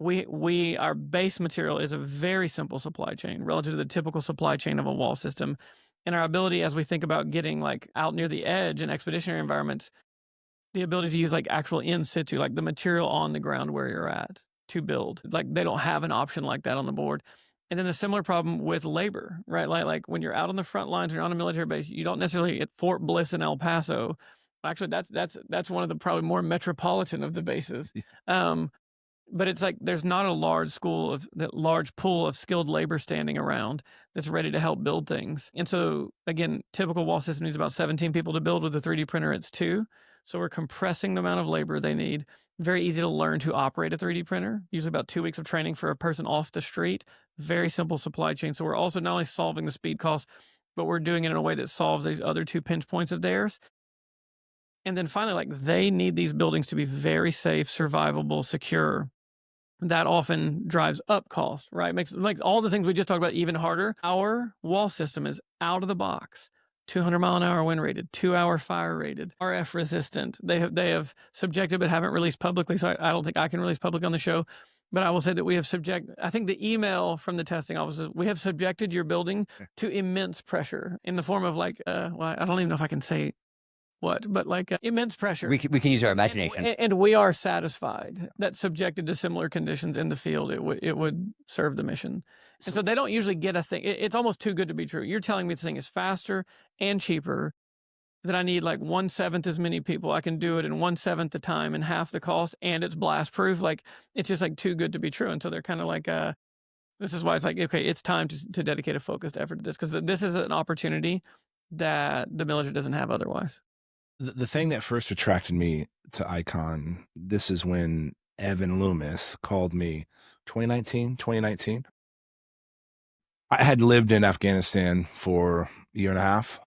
Our base material is a very simple supply chain relative to the typical supply chain of a wall system. And our ability, as we think about getting like out near the edge in expeditionary environments, the ability to use like actual in-situ, like the material on the ground where you're at to build. Like they don't have an option like that on the board. And then a similar problem with labor, right? Like when you're out on the front lines, you're on a military base, you don't necessarily at Fort Bliss in El Paso. Actually, that's one of the probably more metropolitan of the bases. But it's like there's not a large pool of skilled labor standing around that's ready to help build things. And so again, typical wall system needs about 17 people to build. With a 3D printer, it's 2. So we're compressing the amount of labor they need. Very easy to learn to operate a 3D printer. Usually about 2 weeks of training for a person off the street. Very simple supply chain. So we're also not only solving the speed cost, but we're doing it in a way that solves these other 2 pinch points of theirs. And then finally, like they need these buildings to be very safe, survivable, secure. That often drives up cost, right? Makes all the things we just talked about even harder. Our wall system is out of the box, 200 mile an hour wind rated, 2-hour fire rated, RF resistant. They have subjected but haven't released publicly, so I don't think I can release public on the show. But I will say that we have I think the email from the testing offices, we have subjected your building to immense pressure in the form of like, well, I don't even know if I can say what, but like immense pressure. We can use our imagination. And we are satisfied that subjected to similar conditions in the field, it would serve the mission. And so they don't usually get a thing. It's almost too good to be true. You're telling me this thing is faster and cheaper, that I need like 1/7 as many people. I can do it in 1/7 the time and half the cost, and it's blast proof. Like it's just like too good to be true. And so they're kind of like, this is why it's like, okay, it's time to dedicate a focused effort to this, because this is an opportunity that the military doesn't have otherwise. The thing that first attracted me to Icon, this is when Evan Loomis called me 2019. I had lived in Afghanistan for a year and a half.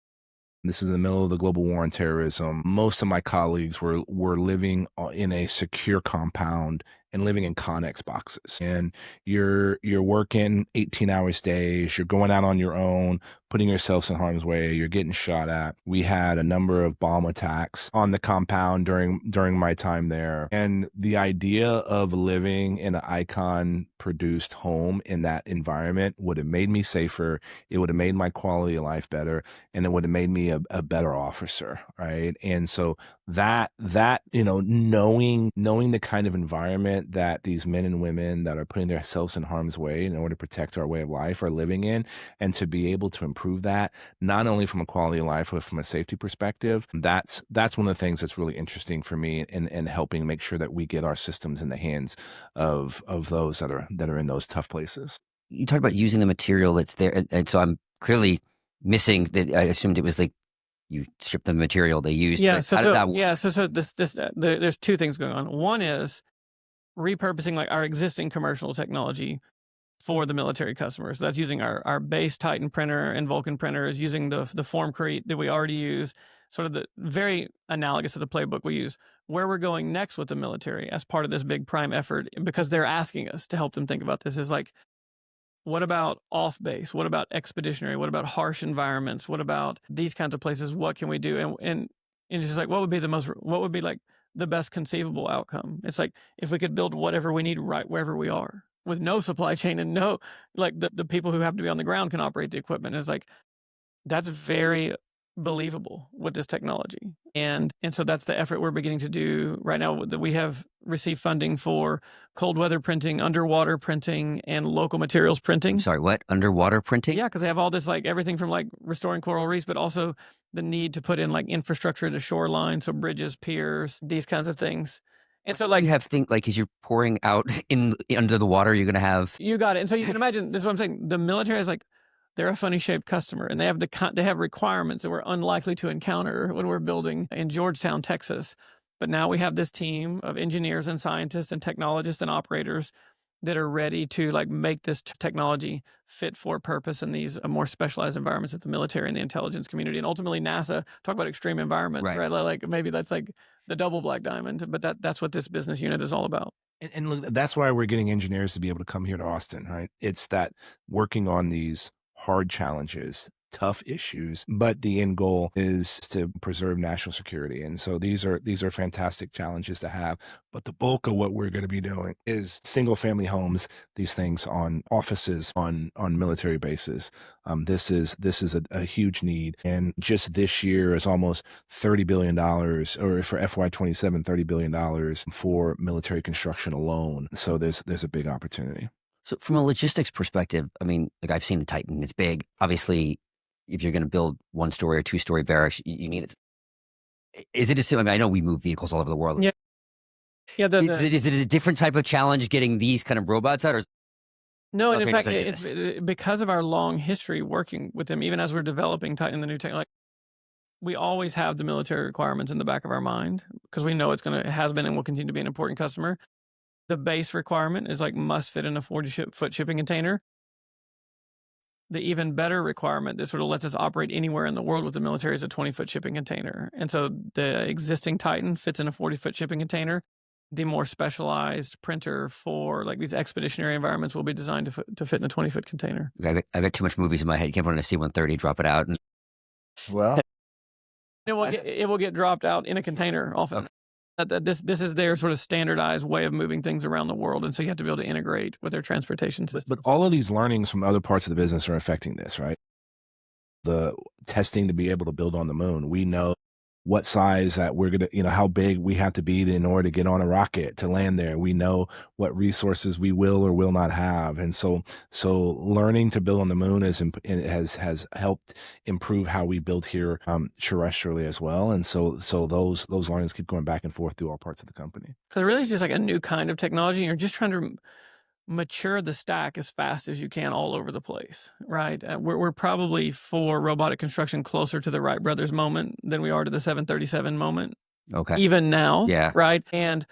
This is in the middle of the global war on terrorism. Most of my colleagues were living in a secure compound and living in Connex boxes. And you're working 18-hour days. You're going out on your own, putting yourselves in harm's way. You're getting shot at. We had a number of bomb attacks on the compound during my time there. And the idea of living in an Icon-produced home in that environment would have made me safer. It would have made my quality of life better, and it would have made me a better officer, right? And so that knowing the kind of environment that these men and women that are putting themselves in harm's way in order to protect our way of life are living in, and to be able to improve that, not only from a quality of life, but from a safety perspective, that's one of the things that's really interesting for me in helping make sure that we get our systems in the hands of those that are in those tough places. You talked about using the material that's there, and so I'm clearly missing that. I assumed it was like you stripped the material they used. Yeah. So how does that work? Yeah. So there's 2 things going on. One is repurposing like our existing commercial technology for the military customers. So that's using our base Titan printer and Vulcan printers, using the Formcrete that we already use, sort of the very analogous to the playbook we use. Where we're going next with the military as part of this big prime effort, because they're asking us to help them think about this, is like, what about off base? What about expeditionary? What about harsh environments? What about these kinds of places? What can we do? And it's just like, what would be like the best conceivable outcome? It's like, if we could build whatever we need right wherever we are, with no supply chain and no, like the people who have to be on the ground can operate the equipment. It's like, that's very believable with this technology. And so that's the effort we're beginning to do right now. That we have received funding for cold weather printing, underwater printing, and local materials printing. I'm sorry, what? Underwater printing? Yeah, because they have all this, like everything from like restoring coral reefs, but also the need to put in like infrastructure to shoreline, so bridges, piers, these kinds of things. And so like you have things like, as you're pouring out under the water, you're going to have... You got it. And so you can imagine, this is what I'm saying, the military is like, they're a funny shaped customer, and they have requirements that we're unlikely to encounter when we're building in Georgetown, Texas. But now we have this team of engineers and scientists and technologists and operators that are ready to like make this technology fit for purpose in these more specialized environments that the military and the intelligence community and ultimately NASA talk about extreme environment, right? Like maybe that's like the double black diamond, but that's what this business unit is all about. And look, that's why we're getting engineers to be able to come here to Austin, right? It's that working on these hard challenges, tough issues, but the end goal is to preserve national security. And so these are fantastic challenges to have. But the bulk of what we're going to be doing is single family homes, these things on offices, on military bases. This is a huge need. And just this year is almost $30 billion, or for FY27, $30 billion for military construction alone. So there's a big opportunity. So from a logistics perspective, I mean, like I've seen the Titan, it's big. Obviously, if you're going to build 1-story or 2-story barracks, you need it. Is it a similar? I mean, I know we move vehicles all over the world. Yeah. Is it a different type of challenge getting these kind of robots out? Or no, and in fact, it's because of our long history working with them, even as we're developing Titan, the new technology, we always have the military requirements in the back of our mind because we know it has been and will continue to be an important customer. The base requirement is like must fit in a 40-foot shipping container. The even better requirement that sort of lets us operate anywhere in the world with the military is a 20-foot shipping container. And so the existing Titan fits in a 40-foot shipping container. The more specialized printer for like these expeditionary environments will be designed to fit in a 20-foot container. I got too much movies in my head. You can't put on a C-130, drop it out. Well, it will get dropped out in a container often. Okay. This is their sort of standardized way of moving things around the world. And so you have to be able to integrate with their transportation system. But all of these learnings from other parts of the business are affecting this, right? The testing to be able to build on the moon. We know what size that we're going to, how big we have to be in order to get on a rocket to land there. We know what resources we will or will not have. And so learning to build on the moon has helped improve how we build here terrestrially as well. And so those learnings keep going back and forth through all parts of the company. Because really it's just like a new kind of technology. And you're just trying to mature the stack as fast as you can all over the place, right? We're probably for robotic construction closer to the Wright brothers moment than we are to the 737 moment. Okay. Even now, yeah, right? And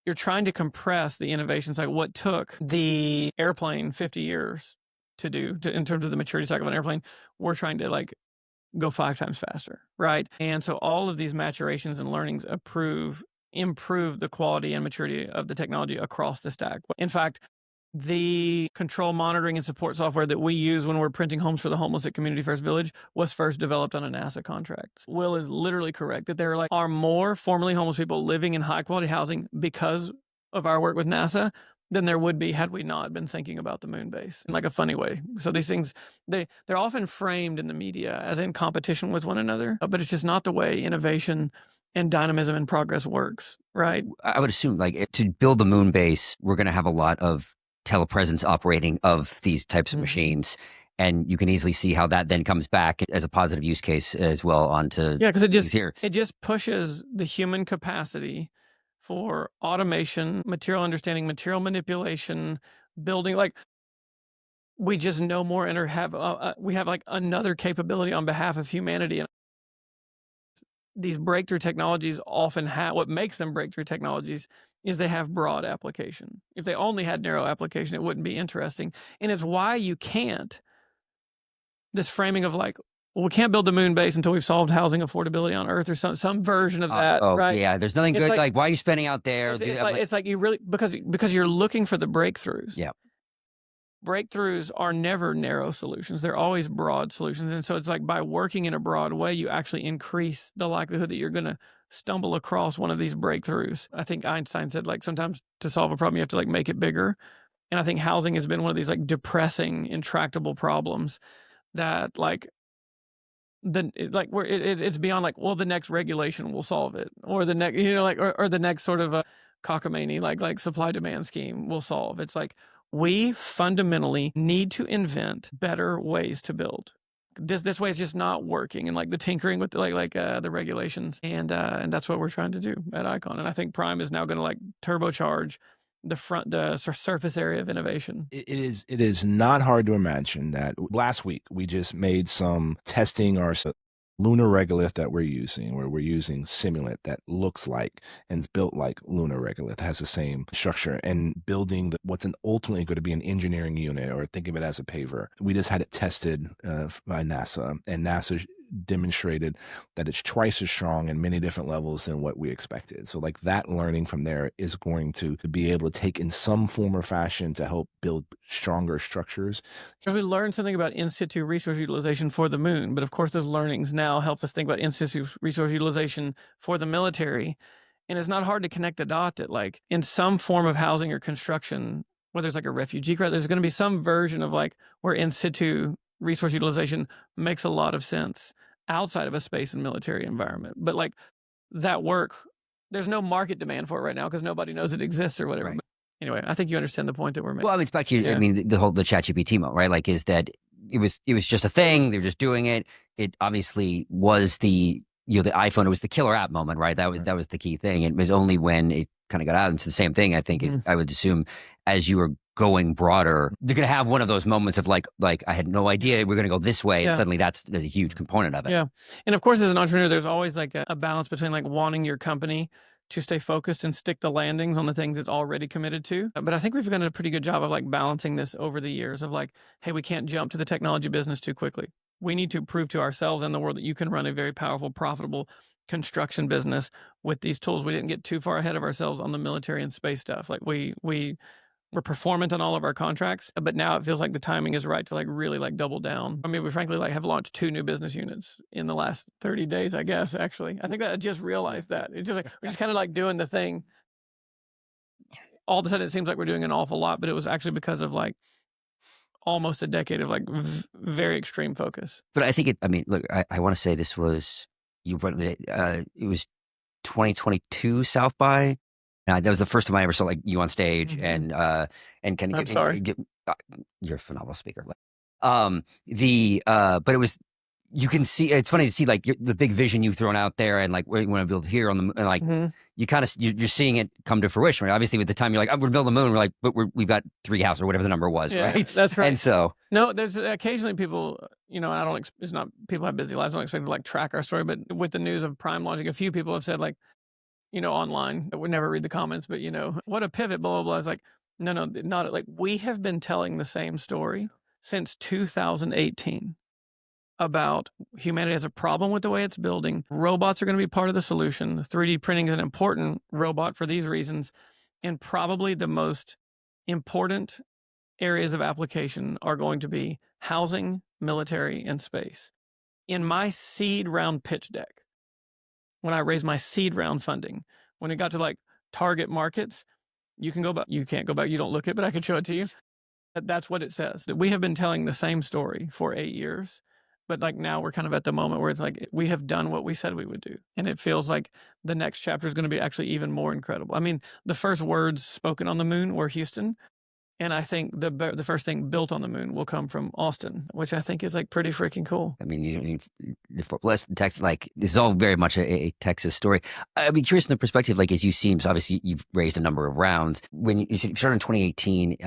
you're trying to compress the innovations, like what took the airplane 50 years to do in terms of the maturity cycle of an airplane. We're trying to like go 5 times faster, right? And so all of these maturations and learnings improve the quality and maturity of the technology across the stack. In fact, the control monitoring and support software that we use when we're printing homes for the homeless at Community First Village was first developed on a NASA contract. Will is literally correct that there are more formerly homeless people living in high quality housing because of our work with NASA than there would be had we not been thinking about the moon base in like a funny way. So these things, they're often framed in the media as in competition with one another, but it's just not the way innovation and dynamism and progress works, right? I would assume like to build the moon base, we're going to have a lot of telepresence operating of these types of machines. And you can easily see how that then comes back as a positive use case as well onto because it just pushes the human capacity for automation, material understanding, material manipulation, building. Like we just know more and we have like another capability on behalf of humanity. And these breakthrough technologies often have what makes them breakthrough technologies is they have broad application. If they only had narrow application, it wouldn't be interesting. And it's why you can't, this framing of like, well, we can't build the moon base until we've solved housing affordability on Earth or some version of that, right? Yeah, there's nothing It's good. Like, why are you spending out there? It's like you really, because you're looking for the breakthroughs. Yeah. Breakthroughs are never narrow solutions. They're always broad solutions. And so it's like by working in a broad way, you actually increase the likelihood that you're going to stumble across one of these breakthroughs. I think Einstein said like sometimes to solve a problem, you have to like make it bigger. And I think housing has been one of these like depressing, intractable problems that like it's beyond like, well, the next regulation will solve it, or the next, or the next sort of a cockamamie like supply demand scheme will solve. It's like we fundamentally need to invent better ways to build. This way is just not working, and like the tinkering with the regulations, and that's what we're trying to do at Icon. And I think Prime is now going to like turbocharge the surface area of innovation. It is not hard to imagine that last week we just made some testing our lunar regolith that we're using, where we're using simulant that looks like and is built like lunar regolith, has the same structure, and building what's ultimately going to be an engineering unit, or think of it as a paver. We just had it tested by NASA, and NASA demonstrated that it's twice as strong in many different levels than what we expected. So like that learning from there is going to be able to take in some form or fashion to help build stronger structures. Because we learned something about in-situ resource utilization for the moon, but of course those learnings now help us think about in-situ resource utilization for the military. And it's not hard to connect the dot that like in some form of housing or construction, whether it's like a refugee crowd, there's going to be some version of like where in-situ resource utilization makes a lot of sense outside of a space and military environment. But like that work, there's no market demand for it right now because nobody knows it exists or whatever. Right. But anyway, I think you understand the point that we're making. Well, I mean, it's back to I mean, the ChatGPT moment, right? Like, is that it was just a thing. They're just doing it. It obviously was the iPhone. It was the killer app moment, right? That was the key thing. It was only when it kind of got out into the same thing. I think is I would assume as you were going broader, they're going to have one of those moments of like I had no idea we're going to go this way, and suddenly that's a huge component of it. Yeah, and of course, as an entrepreneur, there's always like a balance between like wanting your company to stay focused and stick the landings on the things it's already committed to. But I think we've done a pretty good job of like balancing this over the years of like, hey, we can't jump to the technology business too quickly. We need to prove to ourselves and the world that you can run a very powerful, profitable construction business with these tools. We didn't get too far ahead of ourselves on the military and space stuff. Like we're performant on all of our contracts, but now it feels like the timing is right to like really like double down. I mean, we frankly like have launched 2 new business units in the last 30 days, I guess, actually. I think that I just realized that. It's just like, we're just kind of like doing the thing. All of a sudden it seems like we're doing an awful lot, but it was actually because of like almost a decade of like very extreme focus. But I think look, I want to say this was, it was 2022 South by. That was the first time I ever saw like you on stage, and can I'm sorry. You're a phenomenal speaker. But it was, you can see, it's funny to see like the big vision you've thrown out there, and like where you want to build here on the, and like you kind of you're seeing it come to fruition. Right? Obviously, with the time you're like, I'm going to build the moon. We're like, but we've got 3 houses or whatever the number was, right? That's right. And so no, there's occasionally people, it's not, people have busy lives. I don't expect to like track our story, but with the news of Prime launching, a few people have said like, online, I would never read the comments, but what a pivot, blah, blah, blah. It's like, no, not like we have been telling the same story since 2018 about humanity has a problem with the way it's building. Robots are going to be part of the solution. 3D printing is an important robot for these reasons. And probably the most important areas of application are going to be housing, military, and space. In my seed round pitch deck, when I raised my seed round funding, when it got to like target markets, you can go back, you can't go back, you don't look at it, but I can show it to you. That's what it says. That we have been telling the same story for 8 years, but like now we're kind of at the moment where it's like, we have done what we said we would do. And it feels like the next chapter is going to be actually even more incredible. I mean, the first words spoken on the moon were Houston. And I think the first thing built on the moon will come from Austin, which I think is like pretty freaking cool. I mean, Fort Bliss, Texas, like this is all very much a Texas story. I'd be curious in the perspective, like as you seem, so obviously you've raised a number of rounds. When you started in 2018,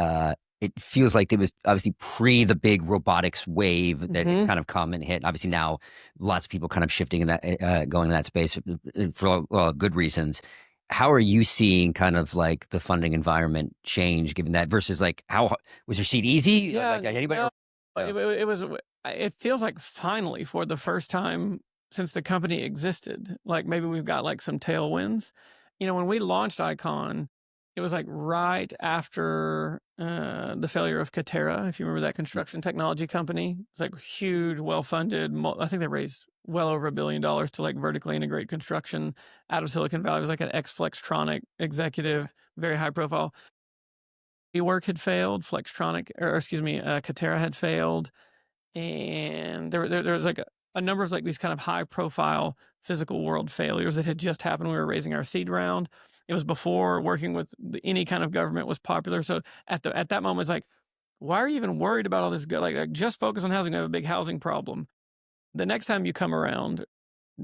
it feels like it was obviously pre the big robotics wave that had kind of come and hit. Obviously now lots of people kind of shifting in that, going in that space for a lot of good reasons. How are you seeing kind of like the funding environment change given that versus like how was your seat easy? Yeah, Like anybody? no, Yeah. it was. It feels like finally, for the first time since the company existed, like maybe we've got like some tailwinds. You know, when we launched Icon, it was like right after the failure of Katera. If you remember that construction technology company, it's like huge, well-funded. I think they raised well over $1 billion to like vertically integrate construction out of Silicon Valley. It was like an ex-Flextronic executive, very high profile. WeWork had failed, Flextronic, or excuse me, Katera had failed, and there was like a number of like these kind of high profile physical world failures that had just happened. We were raising our seed round. It was before working with any kind of government was popular. So at that moment, it's like, why are you even worried about all this? Like just focus on housing. We have a big housing problem. The next time you come around,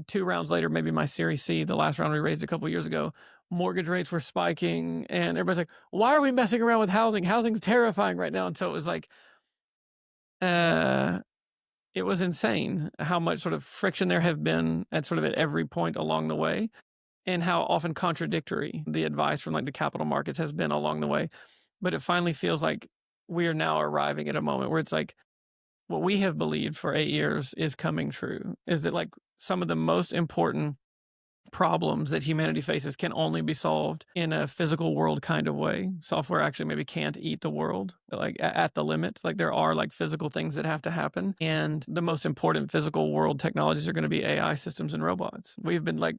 2 rounds later, maybe my Series C, the last round we raised a couple of years ago, mortgage rates were spiking, and everybody's like, "Why are we messing around with housing? Housing's terrifying right now." And so it was like, it was insane how much sort of friction there have been at every point along the way, and how often contradictory the advice from like the capital markets has been along the way. But it finally feels like we are now arriving at a moment where it's like what we have believed for 8 years is coming true, is that like some of the most important problems that humanity faces can only be solved in a physical world kind of way. Software actually maybe can't eat the world, like at the limit. Like there are like physical things that have to happen. And the most important physical world technologies are going to be AI systems and robots. We've been like,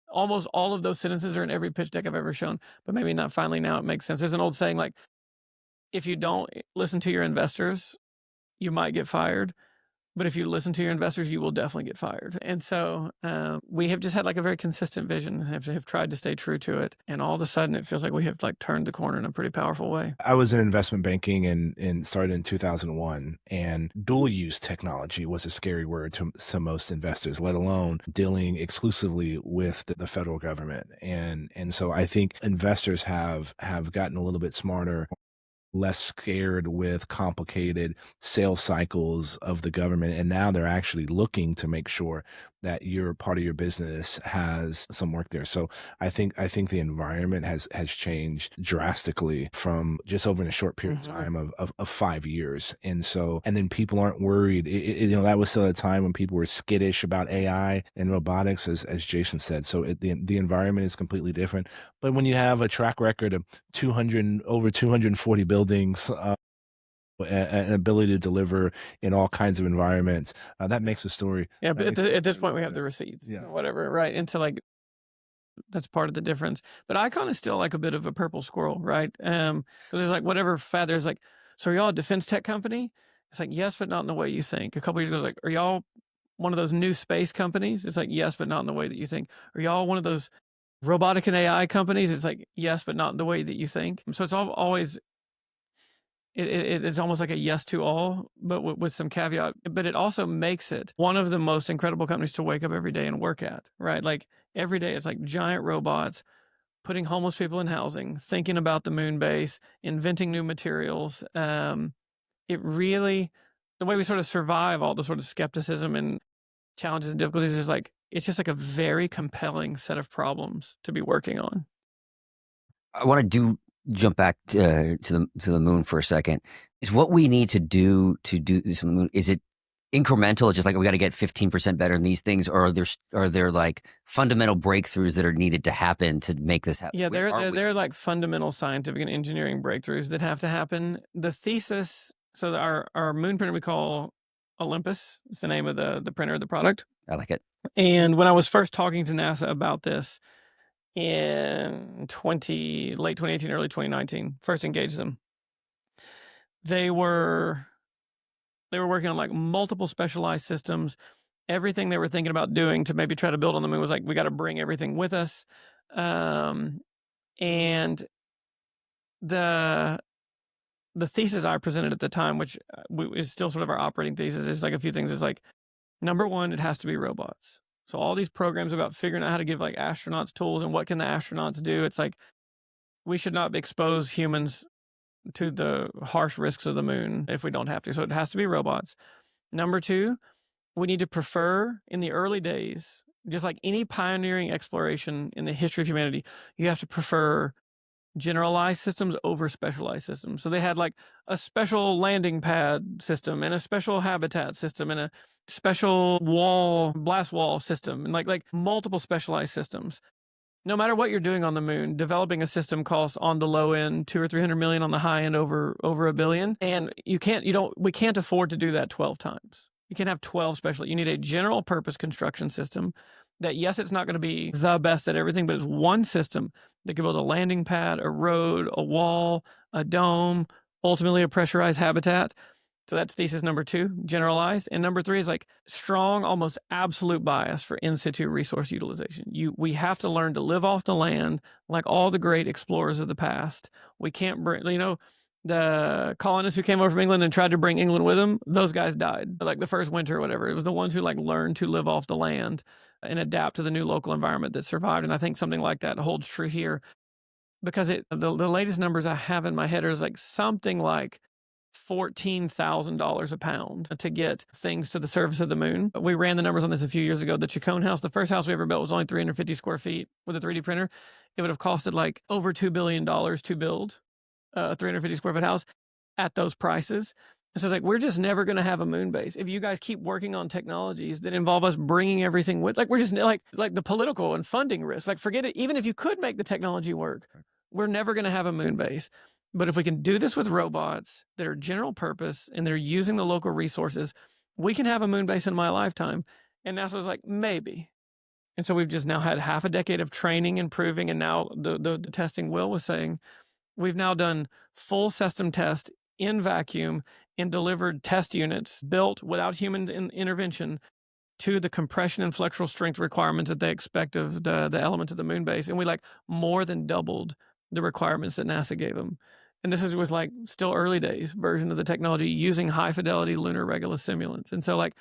almost all of those sentences are in every pitch deck I've ever shown, but maybe not finally now it makes sense. There's an old saying like, if you don't listen to your investors, you might get fired. But if you listen to your investors, you will definitely get fired. And so we have just had like a very consistent vision, have tried to stay true to it. And all of a sudden it feels like we have like turned the corner in a pretty powerful way. I was in investment banking and started in 2001, and dual use technology was a scary word to most investors, let alone dealing exclusively with the federal government. And so I think investors have gotten a little bit smarter, less scared with complicated sales cycles of the government. And now they're actually looking to make sure that your part of your business has some work there. So I think the environment has changed drastically from just over in a short period of time of 5 years. And so, and then people aren't worried. That was still a time when people were skittish about AI and robotics, as Jason said. So the environment is completely different. But when you have a track record of over 240 buildings, an ability to deliver in all kinds of environments, that makes the story. Yeah, but at this point we have the receipts, Yeah. whatever, right? And so like, that's part of the difference. But Icon is still like a bit of a purple squirrel, right? Because there's like whatever fad, there's like, so are y'all a defense tech company? It's like, yes, but not in the way you think. A couple years ago, it's like, are y'all one of those new space companies? It's like, yes, but not in the way that you think. Are y'all one of those robotic and AI companies? It's like, yes, but not in the way that you think. So it's always, it's almost like a yes to all, but with some caveat. But it also makes it one of the most incredible companies to wake up every day and work at, right? Like every day it's like giant robots putting homeless people in housing, thinking about the moon base, inventing new materials. It really, the way we sort of survive all the sort of skepticism and challenges and difficulties is like, it's just like a very compelling set of problems to be working on. I want to jump back to the moon for a second. Is what we need to do this on the moon, is it incremental? It's just like we got to get 15% better in these things, or are there like fundamental breakthroughs that are needed to happen to make this happen? Yeah, they're like fundamental scientific and engineering breakthroughs that have to happen. The thesis, so our moon printer we call Olympus. It's the name of the printer, the product. I like it. And when I was first talking to NASA about this in late 2018, early 2019, first engaged them, they were working on like multiple specialized systems. Everything they were thinking about doing to maybe try to build on the moon was like, we got to bring everything with us. And the thesis I presented at the time, which is still sort of our operating thesis, is like a few things. Is like, number one, it has to be robots. So all these programs about figuring out how to give like astronauts tools and what can the astronauts do, it's like, we should not expose humans to the harsh risks of the moon if we don't have to. So it has to be robots. Number two, we need to prefer in the early days just like any pioneering exploration in the history of humanity, you have to prefer generalized systems over specialized systems. So they had like a special landing pad system and a special habitat system and a special blast wall system and like multiple specialized systems. No matter what you're doing on the moon, developing a system costs on the low end 200 or 300 million, on the high end over $1 billion. And we can't afford to do that 12 times. You can't have 12 special. You need a general purpose construction system that, yes, it's not going to be the best at everything, but it's one system that can build a landing pad, a road, a wall, a dome, ultimately a pressurized habitat. So that's thesis number 2, generalized. And number 3 is like strong, almost absolute bias for in-situ resource utilization. We have to learn to live off the land like all the great explorers of the past. We can't bring, the colonists who came over from England and tried to bring England with them, those guys died. Like the first winter or whatever. It was the ones who like learned to live off the land and adapt to the new local environment that survived. And I think something like that holds true here, because the latest numbers I have in my head are like something like $14,000 a pound to get things to the surface of the moon. We ran the numbers on this a few years ago. The Chacon house, the first house we ever built, was only 350 square feet with a 3D printer. It would have costed like over $2 billion to build a 350 square foot house at those prices. So it's like, we're just never going to have a moon base. If you guys keep working on technologies that involve us bringing everything with, like, we're just like the political and funding risk, like forget it. Even if you could make the technology work, we're never going to have a moon base. But if we can do this with robots that are general purpose and they're using the local resources, we can have a moon base in my lifetime. And NASA's like, maybe. And so we've just now had half a decade of training and proving. And now the testing Will was saying, we've now done full system test in vacuum and delivered test units built without human intervention to the compression and flexural strength requirements that they expect of the elements of the moon base. And we like more than doubled the requirements that NASA gave them. And this is with like still early days version of the technology using high fidelity lunar regolith simulants. And so like,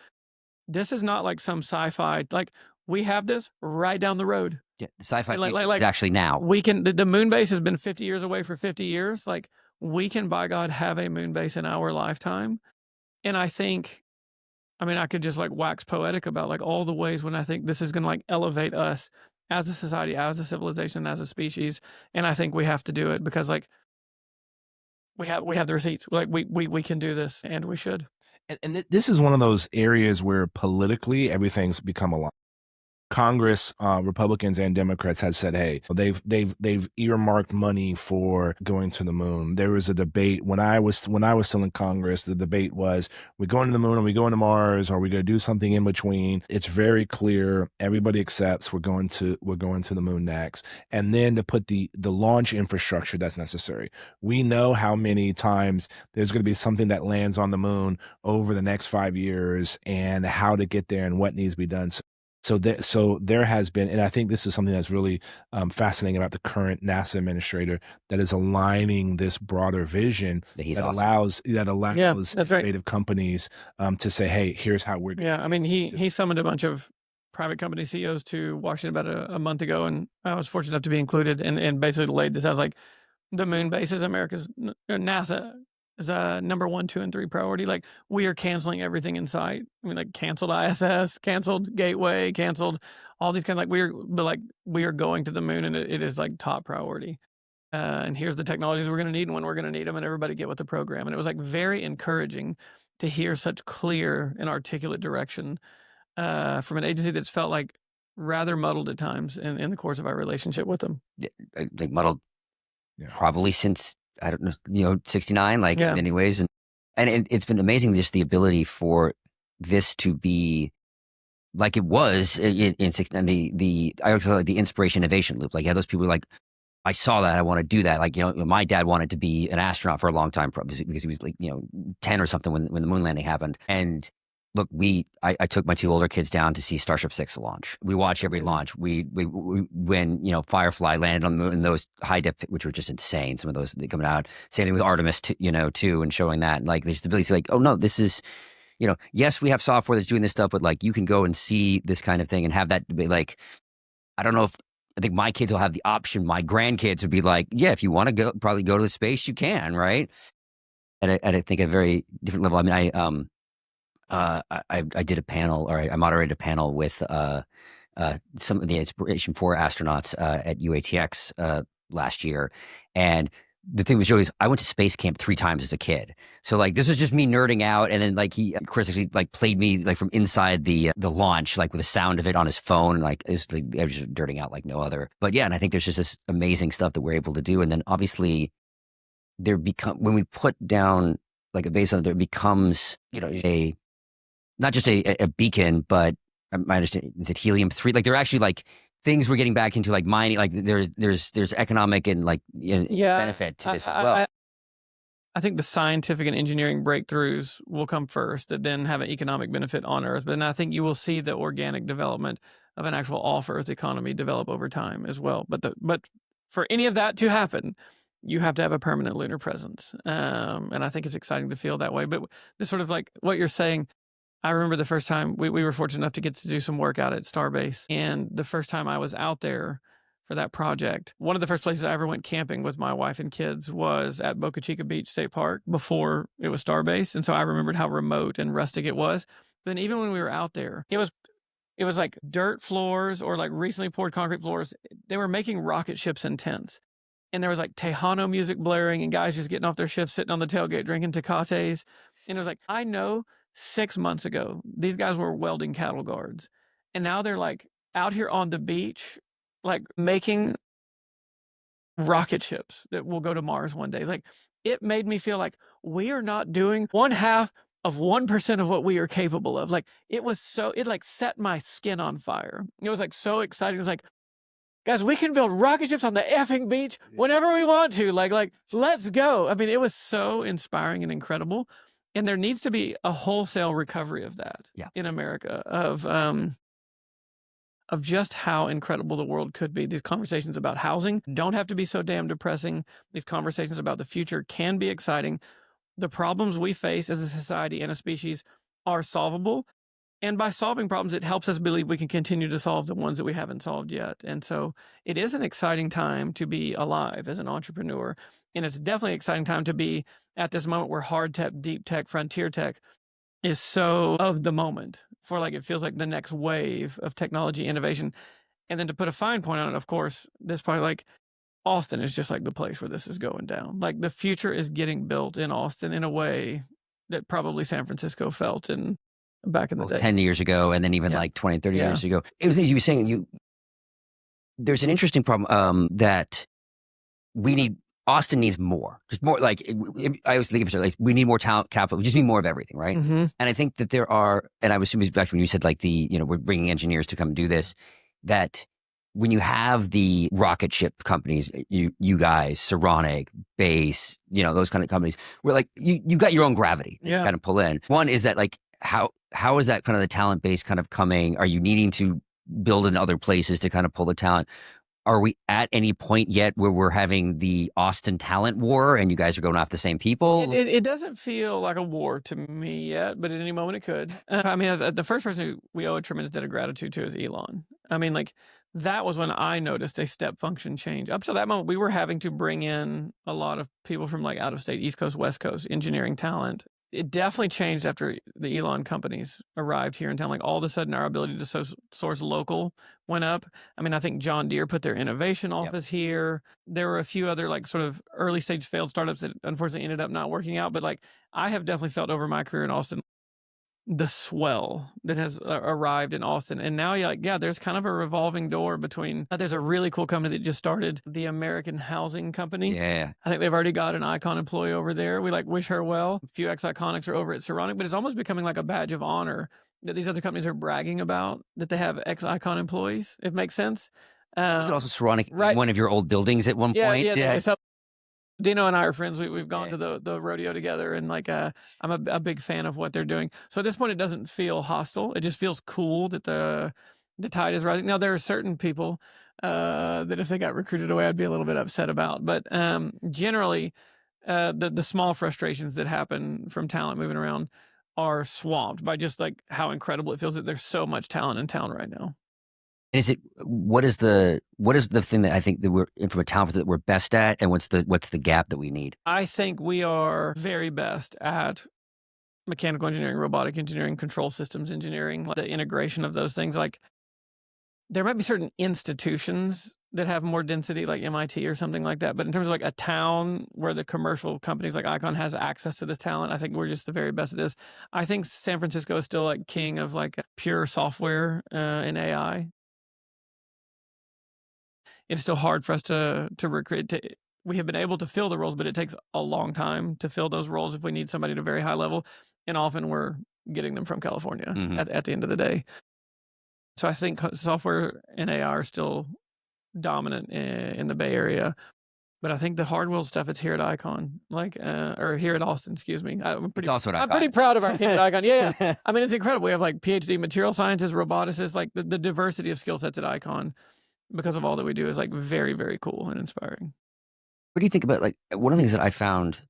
this is not like some sci-fi, like we have this right down the road. Yeah, the sci-fi like is actually now. We can, the moon base has been 50 years away for 50 years. Like we can, by God, have a moon base in our lifetime. And I think, I mean, I could just like wax poetic about like all the ways when I think this is going to like elevate us as a society, as a civilization, as a species. And I think we have to do it because like we have the receipts. Like we can do this and we should. And this is one of those areas where politically everything's become a lot. Congress, Republicans and Democrats has said, hey, they've earmarked money for going to the moon. There was a debate when I was still in Congress. The debate was, we're going to the moon, are we going to Mars, or are we going to do something in between? It's very clear. Everybody accepts we're going to the moon next. And then to put the launch infrastructure that's necessary. We know how many times there's going to be something that lands on the moon over the next 5 years and how to get there and what needs to be done. So there has been, and I think this is something that's really fascinating about the current NASA administrator that is aligning this broader vision that allows innovative companies to say, hey, here's how we're doing. Yeah, I mean, he summoned a bunch of private company CEOs to Washington about a month ago, and I was fortunate enough to be included and basically laid this as like the moon base is NASA is number 1, 2, and 3 priority. Like we are canceling everything in sight. I mean, like canceled ISS, canceled Gateway, canceled all these kind of we are going to the moon, and it is like top priority. And here's the technologies we're going to need and when we're going to need them, and everybody get with the program. And it was like very encouraging to hear such clear and articulate direction from an agency that's felt like rather muddled at times in the course of our relationship with them. I think muddled probably since, I don't know, 69, like in many ways. And it's been amazing, just the ability for this to be like it was in I also like the inspiration innovation loop. Like, those people were like, I saw that, I want to do that. Like, my dad wanted to be an astronaut for a long time because he was like, 10 or something when the moon landing happened. And look, I took my 2 older kids down to see Starship 6 launch. We watch every launch. We when Firefly landed on the moon, those high def, which were just insane. Some of those coming out. Same thing with Artemis, too, and showing that. Like, there's the ability to like, oh no, this is, yes, we have software that's doing this stuff, but like you can go and see this kind of thing and have that be like, I don't know if. I think my kids will have the option. My grandkids would be like, yeah, if you want to probably go to the space, you can, right? And I think at a very different level. I mean, I did a panel, or I moderated a panel with some of the inspiration for astronauts at UATX last year. And the thing with Joey is I went to space camp 3 times as a kid. So like this was just me nerding out. And then like Chris actually like played me like from inside the launch, like with the sound of it on his phone. And like I was just nerding out like no other. But yeah, and I think there's just this amazing stuff that we're able to do. And then obviously when we put down like a base on it, there becomes, you know, not just a beacon, but my understanding is it helium-3? Like they're actually like things we're getting back into, like mining. Like there's economic and like benefit to this as well. I think the scientific and engineering breakthroughs will come first, that then have an economic benefit on Earth. But then I think you will see the organic development of an actual off-Earth economy develop over time as well. But for any of that to happen, you have to have a permanent lunar presence. And I think it's exciting to feel that way. But this sort of like what you're saying, I remember the first time we were fortunate enough to get to do some work out at Starbase. And the first time I was out there for that project, one of the first places I ever went camping with my wife and kids was at Boca Chica Beach State Park before it was Starbase. And so I remembered how remote and rustic it was. But then even when we were out there, it was like dirt floors or like recently poured concrete floors. They were making rocket ships in tents. And there was like Tejano music blaring and guys just getting off their shifts, sitting on the tailgate, drinking Tecates. And it was like, I know 6 months ago, these guys were welding cattle guards. And now they're like out here on the beach, like making rocket ships that will go to Mars one day. Like it made me feel like we are not doing 1/2 of 1% of what we are capable of. Like it like set my skin on fire. It was like so exciting. It was like, guys, we can build rocket ships on the effing beach whenever we want to. Like, let's go. I mean, it was so inspiring and incredible. And there needs to be a wholesale recovery of that in America, of just how incredible the world could be. These conversations about housing don't have to be so damn depressing. These conversations about the future can be exciting. The problems we face as a society and a species are solvable. And by solving problems, it helps us believe we can continue to solve the ones that we haven't solved yet. And so it is an exciting time to be alive as an entrepreneur. And it's definitely an exciting time to be at this moment where hard tech, deep tech, frontier tech is so of the moment, for like it feels like the next wave of technology innovation. And then to put a fine point on it, of course, this part, like Austin is just like the place where this is going down. Like the future is getting built in Austin in a way that probably San Francisco felt in back in the day. 10 years ago, and then even like 20, 30 years ago. It was, you were saying, there's an interesting problem that Austin needs more. Just more, like, I always think of it like, we need more talent capital. We just need more of everything, right? Mm-hmm. And I think that there are, and I was assuming back when you said like we're bringing engineers to come do this, that when you have the rocket ship companies, you guys, Saronic, Base, those kind of companies, where like you got your own gravity to kind of pull in. One is that like, how is that kind of the talent base kind of coming? Are you needing to build in other places to kind of pull the talent? Are we at any point yet where we're having the Austin talent war and you guys are going after the same people? It doesn't feel like a war to me yet, but at any moment it could. I mean, the first person who we owe a tremendous debt of gratitude to is Elon. I mean, like that was when I noticed a step function change. Up to that moment, we were having to bring in a lot of people from like out of state, East Coast, West Coast, engineering talent. It definitely changed after the Elon companies arrived here in town. Like all of a sudden, our ability to source local went up. I mean, I think John Deere put their innovation office here. There were a few other like sort of early stage failed startups that unfortunately ended up not working out. But like I have definitely felt over my career in Austin the swell that has arrived in Austin. And now, there's kind of a revolving door between, there's a really cool company that just started, the American Housing Company. Yeah. I think they've already got an Icon employee over there. We like wish her well. A few ex-Iconics are over at Saronic, but it's almost becoming like a badge of honor that these other companies are bragging about, that they have ex-Icon employees, if it makes sense. Was it also Saronic, right. One of your old buildings at one point? Yeah. So Dino and I are friends. We've gone to the rodeo together, and like I'm a big fan of what they're doing. So at this point, it doesn't feel hostile. It just feels cool that the tide is rising. Now there are certain people that if they got recruited away, I'd be a little bit upset about. But generally, the small frustrations that happen from talent moving around are swamped by just like how incredible it feels that there's so much talent in town right now. What is the thing that I think that we're from a talent that we're best at, and what's the gap that we need? I think we are very best at mechanical engineering, robotic engineering, control systems engineering, like the integration of those things. Like there might be certain institutions that have more density, like MIT or something like that. But in terms of like a town where the commercial companies like Icon has access to this talent, I think we're just the very best at this. I think San Francisco is still like king of like pure software in AI. It's still hard for us to recruit. We have been able to fill the roles, but it takes a long time to fill those roles if we need somebody at a very high level. And often we're getting them from California at the end of the day. So I think software and AI are still dominant in the Bay Area. But I think the hard-wheeled stuff, it's here at Icon, like, or here at Austin, excuse me. I'm pretty proud of our team at Icon. Yeah. I mean, it's incredible. We have like PhD material scientists, roboticists, like the diversity of skill sets at Icon because of all that we do is like very, very cool and inspiring. What do you think about, like, one of the things that I found,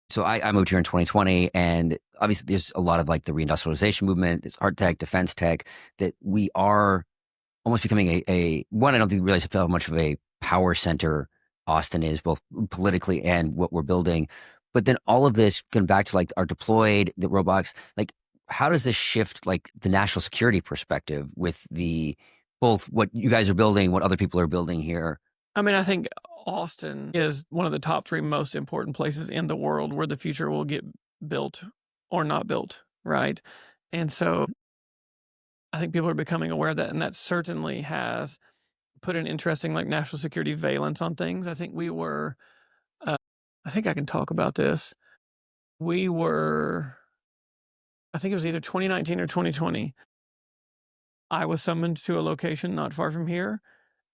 so I moved here in 2020, and obviously there's a lot of like the reindustrialization movement, there's hard tech, defense tech, that we are almost becoming one, I don't think we realize how much of a power center Austin is, both politically and what we're building. But then all of this going back to like our deployed, the robotics, like how does this shift like the national security perspective with both what you guys are building, what other people are building here? I mean, I think Austin is one of the top 3 most important places in the world where the future will get built or not built, right? And so I think people are becoming aware of that, and that certainly has put an interesting like national security valence on things. I think we were, I think I can talk about this. We were, I think it was either 2019 or 2020. I was summoned to a location not far from here,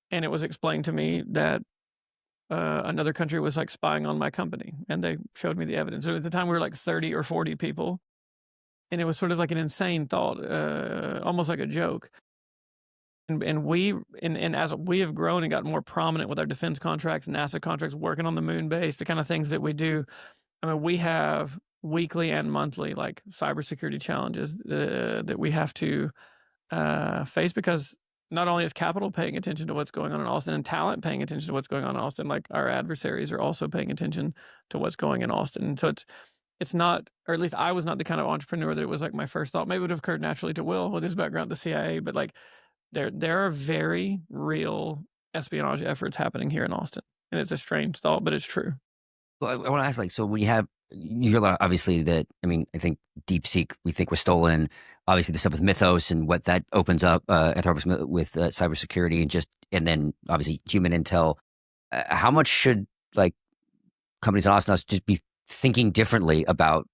and it was explained to me that another country was like spying on my company, and they showed me the evidence. So at the time we were like 30 or 40 people, and it was sort of like an insane thought, almost like a joke. And as we have grown and gotten more prominent with our defense contracts, NASA contracts, working on the moon base, the kind of things that we do, I mean, we have weekly and monthly like cybersecurity challenges that we have to face, because not only is capital paying attention to what's going on in Austin and talent paying attention to what's going on in Austin, like our adversaries are also paying attention to what's going in Austin. And so it's not, or at least I was not the kind of entrepreneur that it was like my first thought. Maybe it would have occurred naturally to Will with his background at the CIA, but like there are very real espionage efforts happening here in Austin. And it's a strange thought, but it's true. Well, I want to ask, like, so when you hear a lot, obviously, that, I mean, I think DeepSeek, we think was stolen. Obviously, the stuff with Mythos and what that opens up, Anthropos with cybersecurity, and then obviously human intel. How much should like companies in Austin just be thinking differently about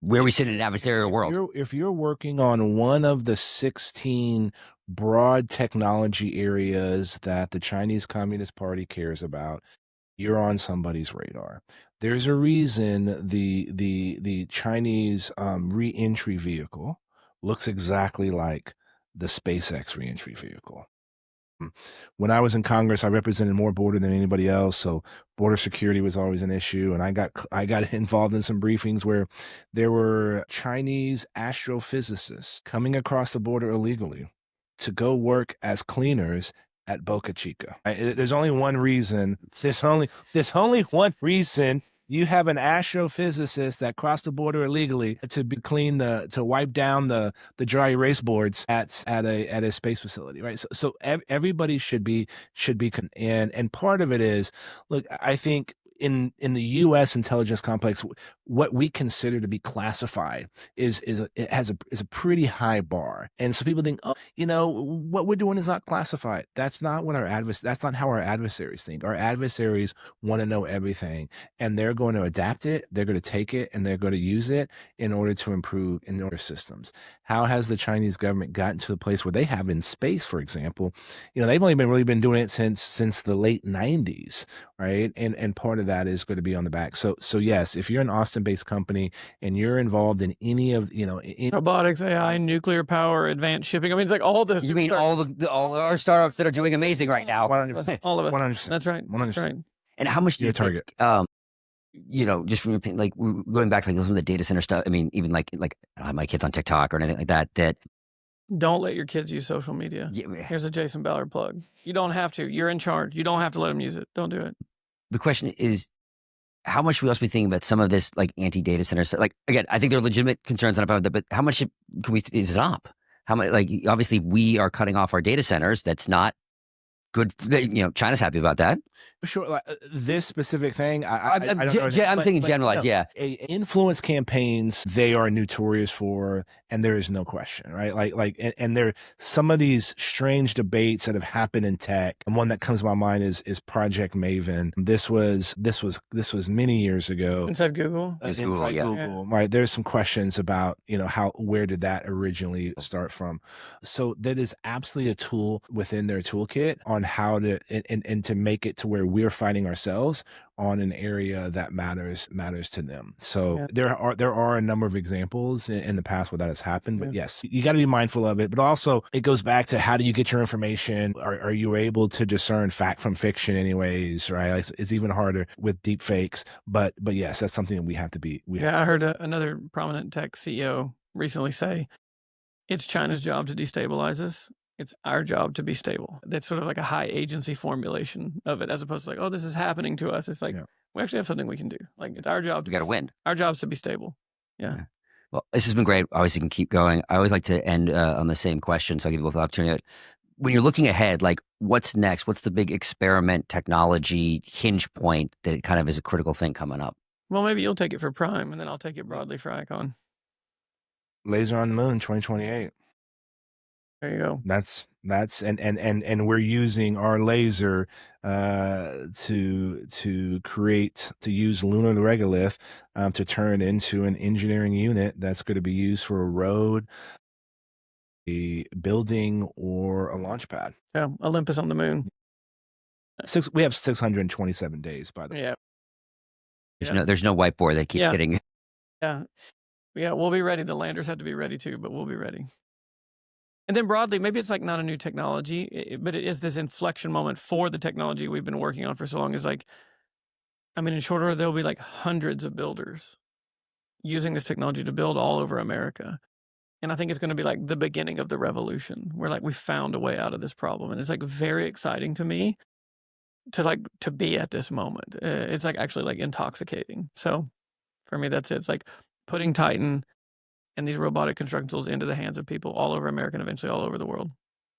where we sit in an adversarial world? If you're working on one of the 16 broad technology areas that the Chinese Communist Party cares about, you're on somebody's radar. There's a reason the Chinese re-entry vehicle looks exactly like the SpaceX re-entry vehicle. When I was in Congress, I represented more border than anybody else, so border security was always an issue. And I got involved in some briefings where there were Chinese astrophysicists coming across the border illegally to go work as cleaners at Boca Chica. There's only one reason. There's only one reason you have an astrophysicist that crossed the border illegally to wipe down the dry erase boards at a space facility, right? So everybody should be and part of it is, look, I think in the U.S. intelligence complex, what we consider to be classified is a pretty high bar, and so people think, oh, what we're doing is not classified. That's not what that's not how our adversaries think. Our adversaries want to know everything, and they're going to adapt it. They're going to take it, and they're going to use it in order to improve in their systems. How has the Chinese government gotten to the place where they have in space, for example? They've only been doing it since the late 90s, right? And part of that is going to be on the back. So yes, if you're an Austin-based company and you're involved in any of robotics, AI, nuclear power, advanced shipping. I mean, it's like all this. You mean all our startups that are doing amazing right now? 100%. All of it. 100%. That's right. 100%. That's right. And how much do you target? Just from your opinion, like going back to like some of the data center stuff. I mean, even like I don't have my kids on TikTok or anything like that. That don't let your kids use social media. Yeah. Here's a Jason Ballard plug. You don't have to. You're in charge. You don't have to let them use it. Don't do it. The question is, how much should we also be thinking about some of this like anti-data center stuff? Like, again, I think there are legitimate concerns about that, but how much is it up? How much, like, obviously we are cutting off our data centers. That's not good. China's happy about that. Sure, like this specific thing, I don't know. I'm saying generalized, yeah. Influence campaigns, they are notorious for, and there is no question, right? And there some of these strange debates that have happened in tech, and one that comes to my mind is Project Maven. This was many years ago. Inside Google? Inside Google, right? There's some questions about, where did that originally start from? So that is absolutely a tool within their toolkit on how to, and to make it to where we're fighting ourselves on an area that matters to them. So there are a number of examples in the past where that has happened, but yes, you got to be mindful of it. But also it goes back to, how do you get your information? Are you able to discern fact from fiction anyways, right? It's even harder with deep fakes, but yes, that's something that we have to be. I heard another prominent tech CEO recently say, it's China's job to destabilize us. It's our job to be stable. That's sort of like a high agency formulation of it, as opposed to like, oh, this is happening to us. It's like, we actually have something we can do. Like, it's our job. We got to win. Our job's to be stable. Yeah. Well, this has been great. Obviously, you can keep going. I always like to end on the same question, so I'll give you both the opportunity. When you're looking ahead, like, what's next? What's the big experiment, technology, hinge point that kind of is a critical thing coming up? Well, maybe you'll take it for Prime, and then I'll take it broadly for Icon. Laser on the Moon, 2028. There you go. That's and we're using our laser to use lunar regolith to turn into an engineering unit that's going to be used for a road, a building, or a launch pad. Yeah, Olympus on the moon. We have 627 days, by the way. Yeah. There's no whiteboard. They keep getting. Yeah, we'll be ready. The landers have to be ready too, but we'll be ready. And then broadly, maybe it's like not a new technology, but it is this inflection moment for the technology we've been working on for so long. Is like, in short order, there'll be like hundreds of builders using this technology to build all over America. And I think it's going to be like the beginning of the revolution, where like we found a way out of this problem. And it's like very exciting to me to be at this moment. It's like actually like intoxicating. So for me, that's it. It's like putting Titan and these robotic construction tools into the hands of people all over America and eventually all over the world.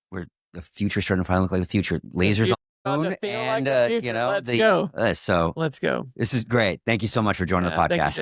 Where the future's starting to finally look like the future. Lasers on the moon, and Let's go. So let's go. This is great. Thank you so much for joining the podcast.